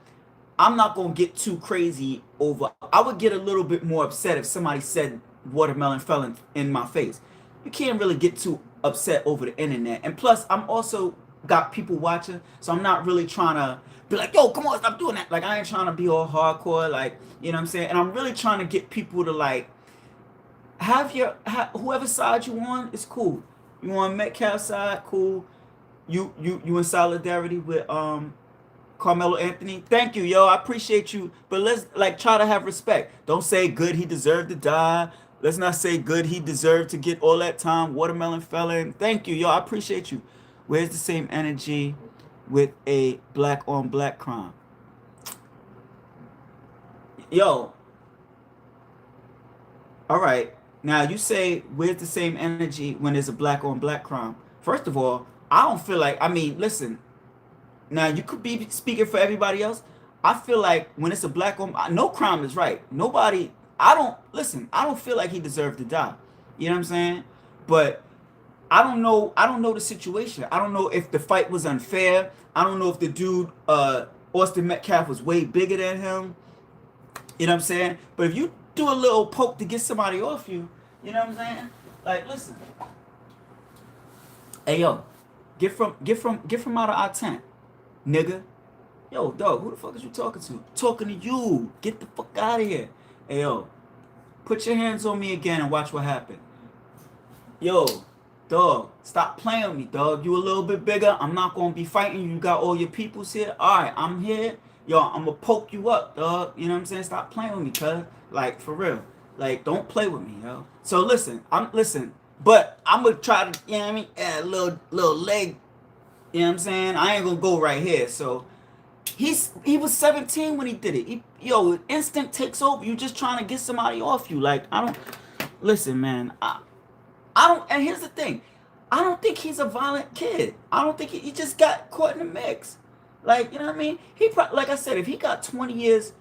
I'm not gonna get too crazy over. I would get a little bit more upset if somebody said watermelon felon in my face. You can't really get too upset over the internet. And plus, I'm also got people watching, so I'm not really trying to be like, yo, come on, stop doing that. Like, I ain't trying to be all hardcore, like, you know what I'm saying? And I'm really trying to get people to like whoever side you on is cool. You on Metcalf side, cool. You in solidarity with Carmelo Anthony. Thank you, yo. I appreciate you. But let's like try to have respect. Don't say good he deserved to die. Let's not say good he deserved to get all that time. Watermelon felon. Thank you, yo. I appreciate you. Where's the same energy with a black on black crime? Yo, all right. Now you say where's the same energy when there's a black on black crime? First of all, I don't feel like, I mean, listen, now you could be speaking for everybody else. I feel like when it's a black woman, no crime is right. Nobody. I don't listen. I don't feel like he deserved to die. You know what I'm saying? But I don't know. I don't know the situation. I don't know if the fight was unfair. I don't know if the dude, Austin Metcalf, was way bigger than him. You know what I'm saying? But if you do a little poke to get somebody off you, you know what I'm saying? Like, listen. Hey yo, get from out of our tent, nigga. Yo, dog, who the fuck is you talking to? Talking to you. Get the fuck out of here. Hey, yo, put your hands on me again and watch what happens. Yo, dog, stop playing with me, dog. You a little bit bigger. I'm not going to be fighting you. You got all your peoples here. All right, I'm here. Yo, I'm going to poke you up, dog. You know what I'm saying? Stop playing with me, cuz. Like, for real. Like, don't play with me, yo. So, listen. But I'm going to try to, you know what I mean? Add a little leg. You know what I'm saying? I ain't going to go right here, so... He was 17 when he did it. Instinct takes over. You just trying to get somebody off you. Like, I don't listen, man. I don't. And here's the thing, I don't think he's a violent kid. I don't think he just got caught in the mix. Like, you know what I mean? Like I said, if he got 20 years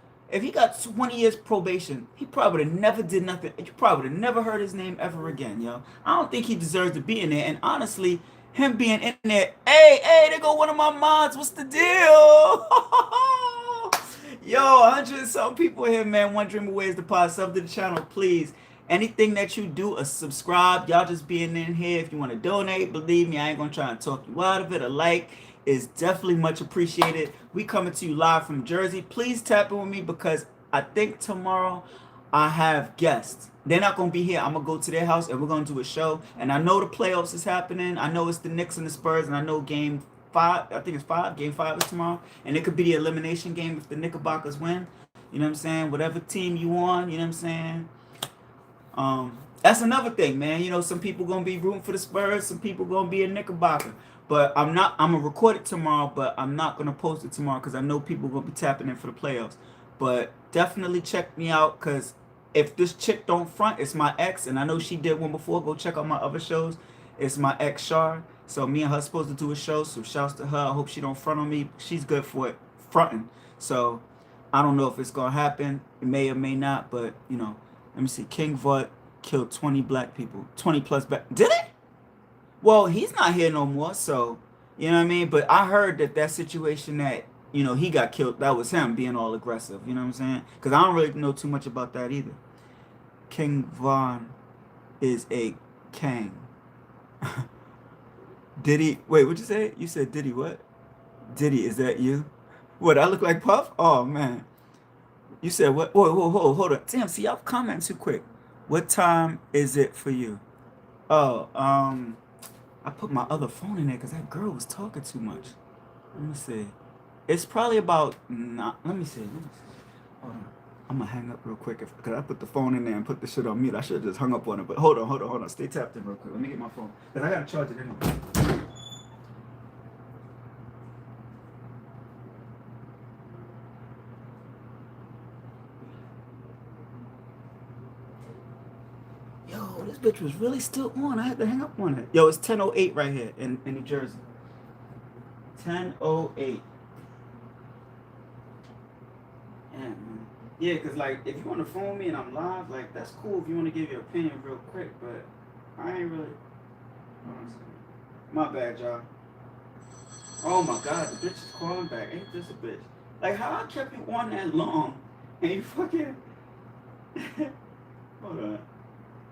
probation, he probably would have never did nothing. You probably would have never heard his name ever again, yo. I don't think he deserves to be in there. And honestly, him being in there, hey, there go one of my mods. What's the deal? Yo, 100 and some people here, man. One Dream Away is the pod. Sub to the channel, please. Anything that you do, a subscribe. Y'all just being in here. If you want to donate, believe me, I ain't going to try and talk you out of it. A like is definitely much appreciated. We coming to you live from Jersey. Please tap in with me because I think tomorrow I have guests. They're not going to be here. I'm going to go to their house and we're going to do a show. And I know the playoffs is happening. I know it's the Knicks and the Spurs. And I know game 5, I think it's 5. Game 5 is tomorrow. And it could be the elimination game if the Knickerbockers win. You know what I'm saying? Whatever team you on, you know what I'm saying? That's another thing, man. You know, some people going to be rooting for the Spurs. Some people going to be a Knickerbocker. But I'm going to record it tomorrow. But I'm not going to post it tomorrow because I know people going to be tapping in for the playoffs. But definitely check me out because if this chick don't front, it's my ex, and I know she did one before. Go check out my other shows. It's my ex, Shar. So me and her supposed to do a show. So shouts to her. I hope she don't front on me. She's good for it, fronting. So I don't know if it's gonna happen. It may or may not. But you know, let me see. King Vought killed 20 black people. 20 plus black. Did it? Well, he's not here no more. So you know what I mean. But I heard that situation that he got killed. That was him being all aggressive. You know what I'm saying? Because I don't really know too much about that either. King Von is a king. Diddy, wait, what'd you say? You said Diddy what? Diddy, is that you? What, I look like Puff? Oh, man. You said what? Whoa, hold on. Damn, see, y'all commenting too quick. What time is it for you? Oh, I put my other phone in there because that girl was talking too much. Let me see. It's probably about, let me see. Hold on. I'm gonna hang up real quick because I put the phone in there and put the shit on mute. I should have just hung up on it, but hold on. Stay tapped in real quick. Let me get my phone because I gotta charge it anyway. Yo, this bitch was really still on. I had to hang up on it. Yo, it's 10:08 right here in New Jersey. 10:08. Yeah, man. Yeah, cause like if you want to phone me and I'm live, like that's cool if you want to give your opinion real quick, but I ain't really. Hold on a second. My bad, y'all. Oh my God, the bitch is calling back. Ain't this a bitch? Like how I kept you on that long, and you fucking. Hold on.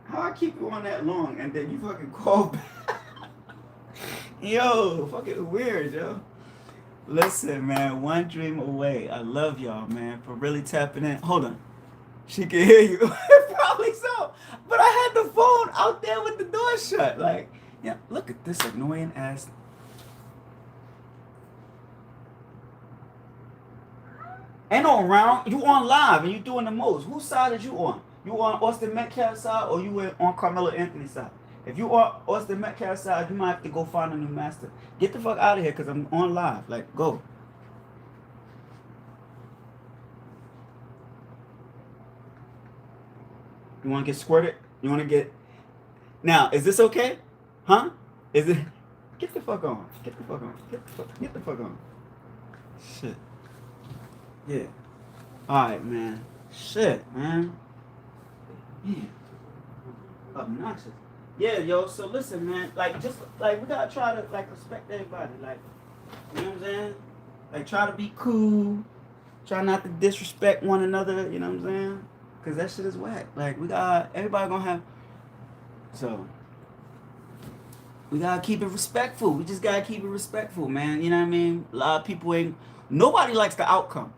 How I keep you on that long, and then you fucking call back? Yo, fucking weird, yo. Listen, man, one dream away. I love y'all, man, for really tapping in. Hold on. She can hear you. Probably so. But I had the phone out there with the door shut. Like, yeah, look at this annoying ass. Ain't no round. You on live and you doing the most. Whose side is you on? You on Austin Metcalf side or you on Karmelo Anthony side? If you are Austin Metcalf side, you might have to go find a new master. Get the fuck out of here because I'm on live. Like, go. You want to get squirted? You want to get... Now, is this okay? Huh? Is it... Get the fuck on. Get the fuck on. Get the fuck on. Shit. Yeah. Alright, man. Shit, man. Yeah. Obnoxious. Yeah, yo, so listen, man. Like, just, like, we gotta try to, like, respect everybody. Like, you know what I'm saying? Like, try to be cool. Try not to disrespect one another, you know what I'm saying? Because that shit is whack. Like, we got, everybody gonna have, so, we gotta keep it respectful. We just gotta keep it respectful, man. You know what I mean? A lot of people ain't, nobody likes the outcome.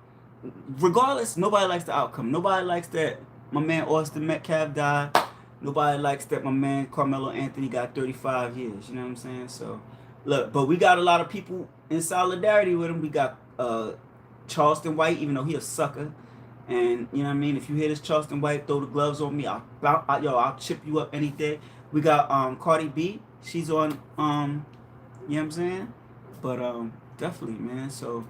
Regardless, nobody likes the outcome. Nobody likes that my man Austin Metcalf died. Nobody likes that my man Karmelo Anthony got 35 years. You know what I'm saying? So, look, but we got a lot of people in solidarity with him. We got Charleston White, even though he a sucker. And, you know what I mean? If you hear this Charleston White, throw the gloves on me. I'll chip you up any day. We got Cardi B. She's on, you know what I'm saying? But definitely, man. So,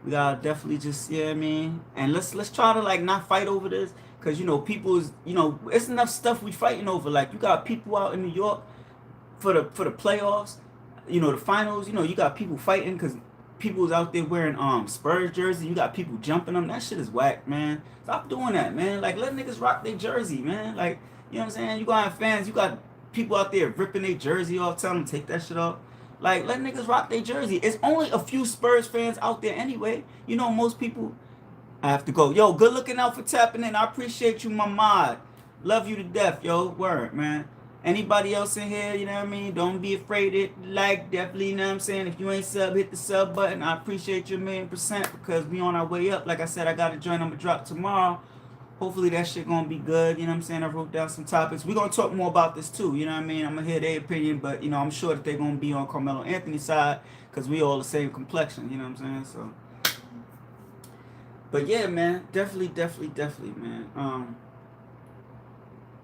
we gotta definitely just, yeah, I mean, and let's try to like not fight over this, cause you know people is, you know, it's enough stuff we fighting over. Like you got people out in New York for the playoffs, you know, the finals. You know, you got people fighting cause people's out there wearing Spurs jersey. You got people jumping them. That shit is whack, man. Stop doing that, man. Like let niggas rock their jersey, man. Like you know what I'm saying. You gonna have fans. You got people out there ripping their jersey off, telling them to take that shit off. Like, let niggas rock their jersey. It's only a few Spurs fans out there anyway. You know, most people... I have to go. Yo, good looking out for tapping in. I appreciate you, my mod. Love you to death, yo. Word, man. Anybody else in here, you know what I mean? Don't be afraid to like, definitely, you know what I'm saying? If you ain't sub, hit the sub button. I appreciate you 1,000,000% because we on our way up. Like I said, I got a joint I'm going to drop tomorrow. Hopefully that shit gonna be good, you know what I'm saying? I wrote down some topics. We're gonna talk more about this too, you know what I mean? I'm gonna hear their opinion, but you know, I'm sure that they're gonna be on Karmelo Anthony's side, because we all the same complexion, you know what I'm saying? So but yeah, man, definitely, man.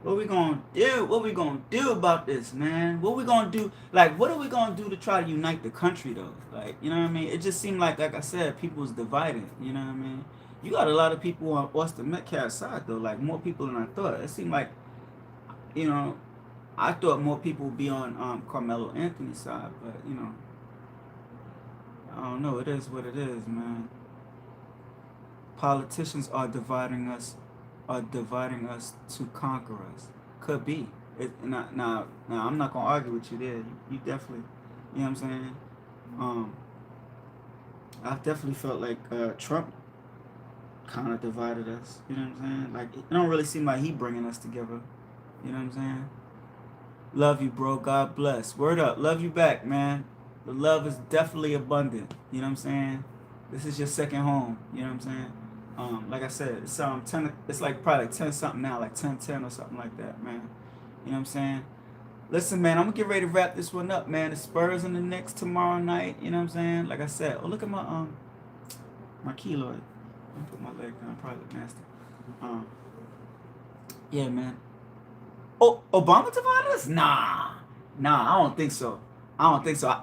What we gonna do? What we gonna do about this, man? What we gonna do? Like, what are we gonna do to try to unite the country though? Like, you know what I mean? It just seemed like I said, people's divided, you know what I mean? You got a lot of people on Austin Metcalf's side though, like more people than I thought. It seemed like, you know, I thought more people would be on Karmelo Anthony's side, but you know, I don't know. It is what it is, man. Politicians are dividing us to conquer us. Could be. Now, I'm not gonna argue with you there. You definitely, you know what I'm saying. I definitely felt like Trump kind of divided us. You know what I'm saying? Like it don't really seem like he bringing us together. You know what I'm saying? Love you, bro. God bless. Word up. Love you back, man. The love is definitely abundant. You know what I'm saying? This is your second home. You know what I'm saying? Like I said, it's 10. It's like probably like 10 something now, like 10 or something like that, man. You know what I'm saying? Listen, man, I'm gonna get ready to wrap this one up, man. The Spurs and the Knicks tomorrow night. You know what I'm saying? Like I said, oh look at my keloid. I'm put my leg down, probably look nasty. Yeah, man. Oh, Obama divided us? Nah, I don't think so.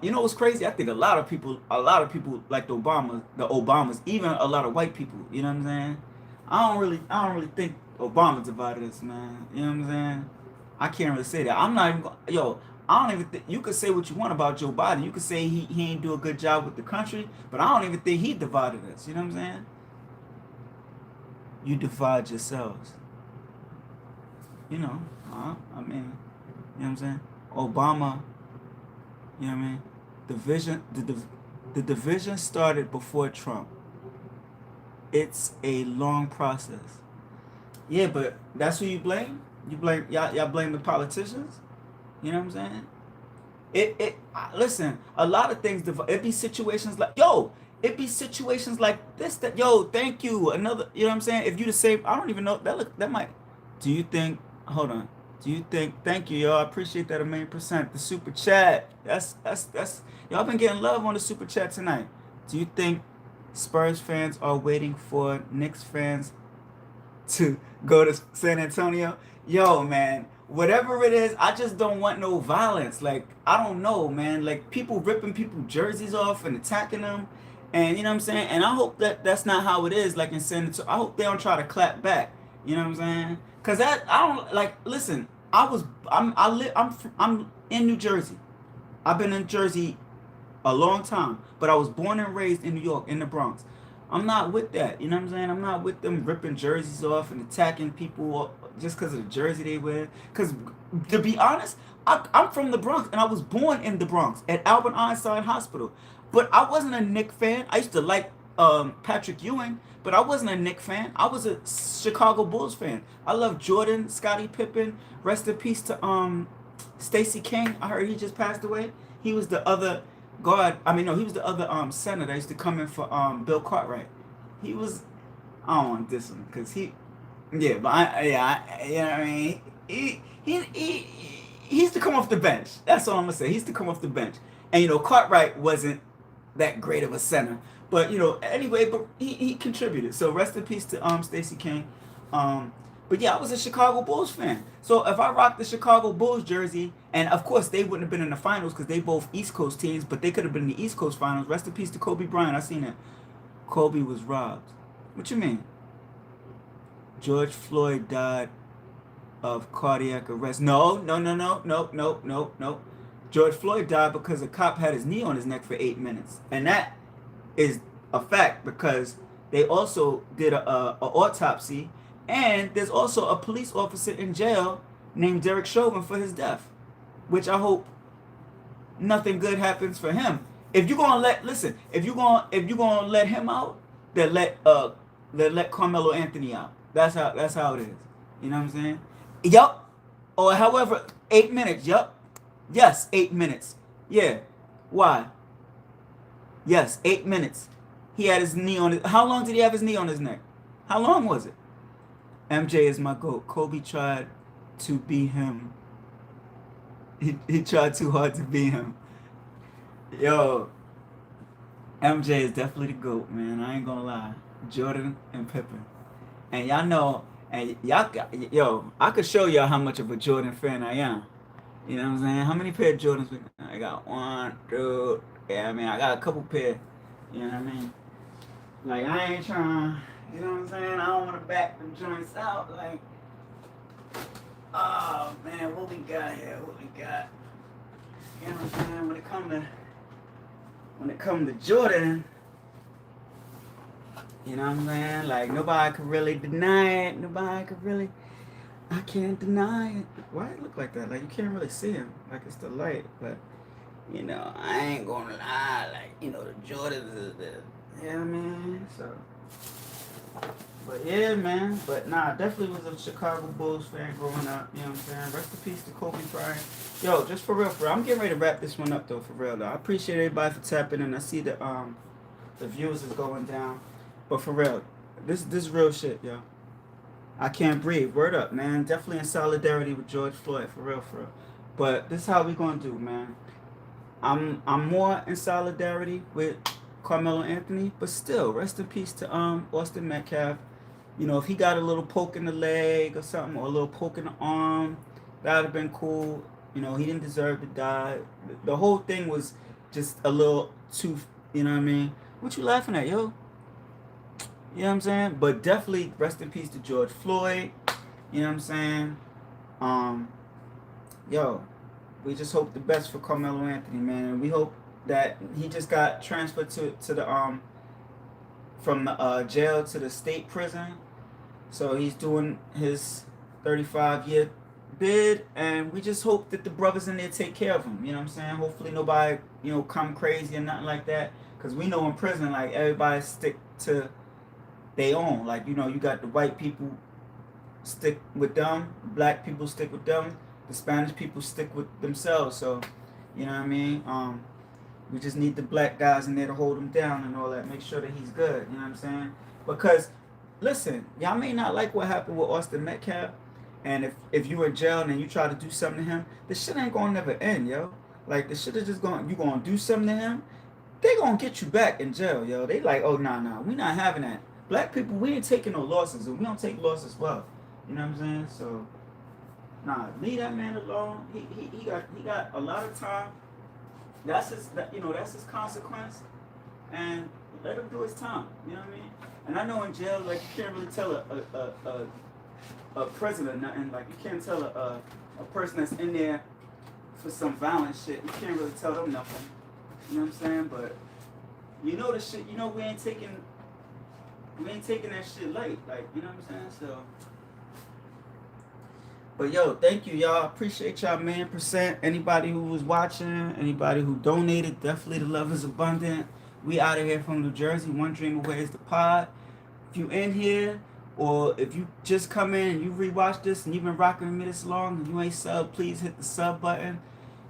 You know what's crazy? I think a lot of people like the Obamas, even a lot of white people. You know what I'm saying? I don't really think Obama divided us, man. You know what I'm saying? I can't really say that. I'm not even yo. I don't even think you could say what you want about Joe Biden. You could say he ain't do a good job with the country, but I don't even think he divided us. You know what I'm saying? you divide yourselves. You know, I mean, you know what I'm saying? Obama, you know what I mean? The division started before Trump. It's a long process. Yeah, but that's who you blame? You blame y'all blame the politicians? You know what I'm saying? Listen, a lot of things it be situations like it be situations like this that thank you. Another, you know what I'm saying? If you the same, I don't even know that might. Do you think hold on. Do you think thank you, y'all? I appreciate that a million percent. The super chat. That's y'all been getting love on the super chat tonight. Do you think Spurs fans are waiting for Knicks fans to go to San Antonio? Yo, man, whatever it is, I just don't want no violence. Like, I don't know, man. Like, people ripping people jerseys off and attacking them. And, you know what I'm saying? And I hope that that's not how it is, like in San Antonio. I hope they don't try to clap back. You know what I'm saying? Because I don't, like, listen, I'm in New Jersey. I've been in Jersey a long time, but I was born and raised in New York, in the Bronx. I'm not with that. You know what I'm saying? I'm not with them ripping jerseys off and attacking people just because of the jersey they wear. Because to be honest, I'm from the Bronx and I was born in the Bronx at Albert Einstein Hospital. But I wasn't a Knicks fan. I used to like Patrick Ewing, but I wasn't a Knicks fan. I was a Chicago Bulls fan. I love Jordan, Scottie Pippen. Rest in peace to Stacey King. I heard he just passed away. He was the other guard. I mean, no, he was the other center that used to come in for Bill Cartwright. He was. I don't want to diss him because he. Yeah, but you know what I mean. He used to come off the bench. That's all I'm gonna say. He used to come off the bench, and Cartwright wasn't that great of a center, but anyway, but he contributed. So rest in peace to Stacey King. But yeah, I was a Chicago Bulls fan. So if I rocked the Chicago Bulls jersey, and of course they wouldn't have been in the finals because they both East Coast teams, but they could have been in the East Coast finals. Rest in peace to Kobe Bryant. I seen that. Kobe was robbed. What you mean? George Floyd died of cardiac arrest. No. George Floyd died because a cop had his knee on his neck for 8 minutes. And that is a fact because they also did a autopsy. And there's also a police officer in jail named Derek Chauvin for his death, which I hope nothing good happens for him. If you're gonna if you're gonna let him out, then let Karmelo Anthony out. That's how it is. You know what I'm saying? Yup. Or however, 8 minutes. Yup. Yes, 8 minutes. Yeah. Why? Yes, 8 minutes. He had his knee on his. How long did he have his knee on his neck? How long was it? MJ is my GOAT. Kobe tried to be him. He tried too hard to be him. Yo, MJ is definitely the GOAT, man. I ain't gonna lie. Jordan and Pippen. And y'all know, and I could show y'all how much of a Jordan fan I am. You know what I'm saying? How many pair of Jordans? I got one, two. Yeah, I mean, I got a couple pair. You know what I mean? Like, I ain't trying. You know what I'm saying? I don't want to back them joints out. Like, oh man, what we got here? What we got? You know what I'm saying? When it come to Jordan, you know what I'm saying? Like, nobody could really deny it. I can't deny it. Why it look like that? Like, you can't really see him. Like, it's the light. But, I ain't gonna lie. Like, the Jordans is the, you know what I mean? So. But yeah, man. But nah, definitely was a Chicago Bulls fan growing up. You know what I'm saying? Rest in peace to Kobe Bryant. Yo, just for real. I'm getting ready to wrap this one up though, for real though. I appreciate everybody for tapping in. I see the views is going down. But for real, this is real shit, yo. I can't breathe. Word up, man. Definitely in solidarity with George Floyd, for real. But this is how we gonna do, man. I'm more in solidarity with Karmelo Anthony, but still, rest in peace to Austin Metcalf. If he got a little poke in the leg or something, or a little poke in the arm, that would have been cool. He didn't deserve to die. The whole thing was just a little too, you know what I mean? What you laughing at, yo? You know what I'm saying? But definitely rest in peace to George Floyd. You know what I'm saying? Yo, we just hope the best for Karmelo Anthony, man. We hope that he just got transferred to the from the jail to the state prison. So he's doing his 35-year bid, and we just hope that the brothers in there take care of him. You know what I'm saying? Hopefully nobody, come crazy or nothing like that. Because we know in prison, like, everybody stick to their own. Like, you got the white people stick with them, black people stick with them, the Spanish people stick with themselves. So, you know what I mean? We just need the black guys in there to hold him down and all that. Make sure that he's good. You know what I'm saying? Because, listen, y'all may not like what happened with Austin Metcalf. And if you in jail and you try to do something to him, this shit ain't gonna never end, yo. Like, the shit is just you gonna do something to him, they gonna get you back in jail, yo. They like, oh, nah, we not having that. Black people, we ain't taking no losses, and we don't take losses well. You know what I'm saying? So, nah, leave that man alone. He got a lot of time. That's his consequence, and let him do his time. You know what I mean? And I know in jail, like, you can't really tell a prisoner nothing. Like, you can't tell a person that's in there for some violent shit. You can't really tell them nothing. You know what I'm saying? But the shit. We ain't taking that shit light. Like, you know what I'm saying? So. But yo, thank you, y'all. Appreciate y'all, man. Percent. Anybody who was watching, anybody who donated, definitely the love is abundant. We out of here from New Jersey. One Dream Away is the pod. If you in here, or if you just come in and you rewatch this and you've been rocking with me this long and you ain't sub, please hit the sub button.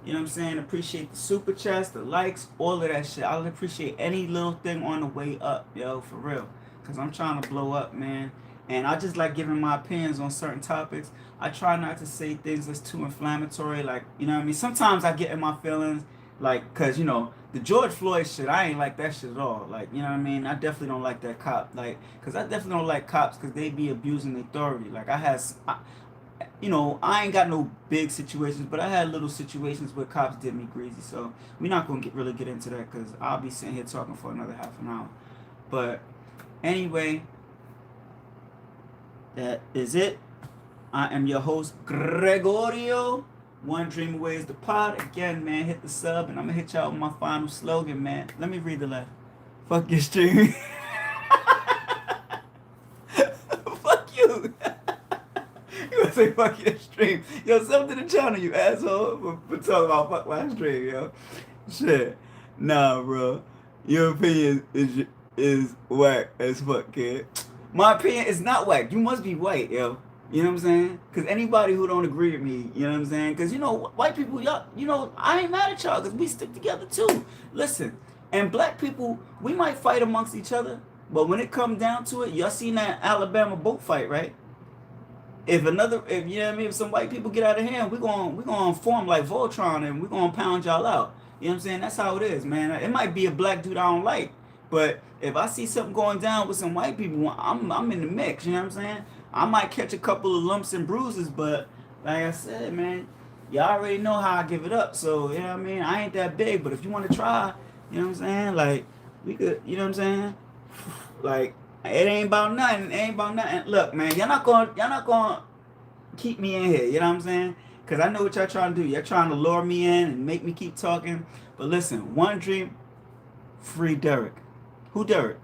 You know what I'm saying? Appreciate the super chats, the likes, all of that shit. I'll appreciate any little thing on the way up, yo, for real. Because I'm trying to blow up, man. And I just like giving my opinions on certain topics. I try not to say things that's too inflammatory. Like, you know what I mean? Sometimes I get in my feelings. Like, because, the George Floyd shit, I ain't like that shit at all. Like, you know what I mean? I definitely don't like that cop. Like, because I definitely don't like cops because they be abusing authority. Like, I ain't got no big situations, but I had little situations where cops did me greasy. So we're not going to really get into that because I'll be sitting here talking for another half an hour. But anyway, that is it. I am your host, Gregorio. One Dream Away is the pod. Again, man, hit the sub, and I'm going to hit y'all with my final slogan, man. Let me read the left. Fuck your stream. Fuck you. You gonna say fuck your stream. Yo, sub to the channel, you asshole. For talking about fuck my stream, yo. Shit. Nah, bro. Your opinion is whack as fuck, kid. My opinion is not whack. You must be white, yo. You know what I'm saying? Because anybody who don't agree with me, you know what I'm saying? Because, white people, y'all, I ain't mad at y'all because we stick together too. Listen, and black people, we might fight amongst each other, but when it comes down to it, y'all seen that Alabama boat fight, right? If you know what I mean, if some white people get out of hand, we're gonna form like Voltron and we're gonna pound y'all out. You know what I'm saying? That's how it is, man. It might be a black dude I don't like, but if I see something going down with some white people, I'm in the mix. You know what I'm saying? I might catch a couple of lumps and bruises, but like I said, man, y'all already know how I give it up. So, you know what I mean? I ain't that big, but if you want to try, you know what I'm saying? Like, we could, you know what I'm saying? Like, it ain't about nothing. It ain't about nothing. Look, man, y'all not gonna keep me in here. You know what I'm saying? Because I know what y'all trying to do. Y'all trying to lure me in and make me keep talking. But listen, one dream, free Derek. Who Derek?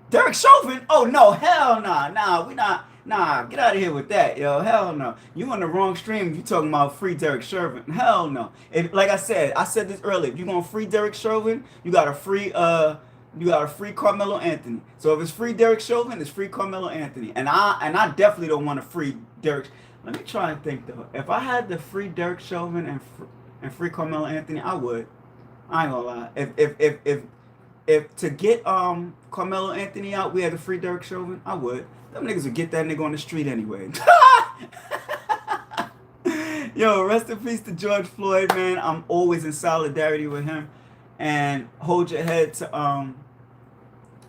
Derek Chauvin? Oh, no. Hell nah. Nah, we not. Nah, get out of here with that, yo. Hell no. You on the wrong stream if you talking about free Derek Chauvin. Hell no. If, like I said this earlier, if you gonna free Derek Chauvin, you got to free Karmelo Anthony. So if it's free Derek Chauvin, it's free Karmelo Anthony. And I definitely don't want to free Derek. Let me try and think though. If I had to free Derek Chauvin and free Karmelo Anthony, I would. I ain't gonna lie. If to get Karmelo Anthony out, we had to free Derek Chauvin, I would. Them niggas would get that nigga on the street anyway. Yo, rest in peace to George Floyd, man. I'm always in solidarity with him. And hold your head to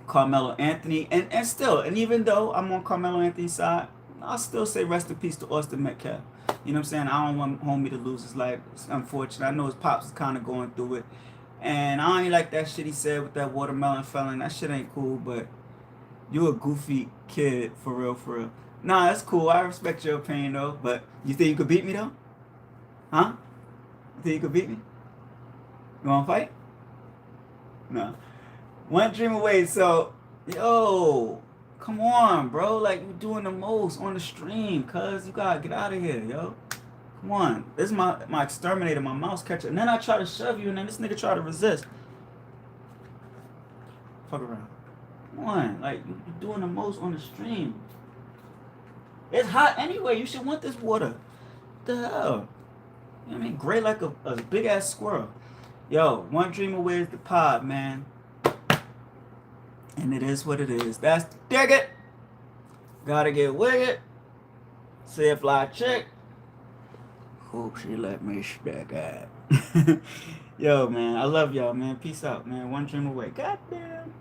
Karmelo Anthony. And even though I'm on Karmelo Anthony's side, I'll still say rest in peace to Austin Metcalf. You know what I'm saying? I don't want homie to lose his life. It's unfortunate. I know his pops is kind of going through it. And I ain't like that shit he said with that watermelon felon. That shit ain't cool, but you a goofy kid, for real, for real. Nah, that's cool. I respect your opinion, though. But you think you could beat me, though? Huh? You think you could beat me? You want to fight? No. One dream away. So, yo, Come on, bro. Like, you doing the most on the stream, cuz. You gotta get out of here, yo. Come on. This is my exterminator, my mouse catcher. And then I try to shove you, and then this nigga try to resist. Fuck around. Come on. Like, you doing the most on the stream. It's hot anyway. You should want this water. What the hell? You know what I mean? Gray like a big-ass squirrel. Yo, one dream away is the pod, man. And it is what it is. That's the ticket. Gotta get with it. See a fly chick. Hope she let me back at. Yo, man. I love y'all, man. Peace out, man. One dream away. Goddamn.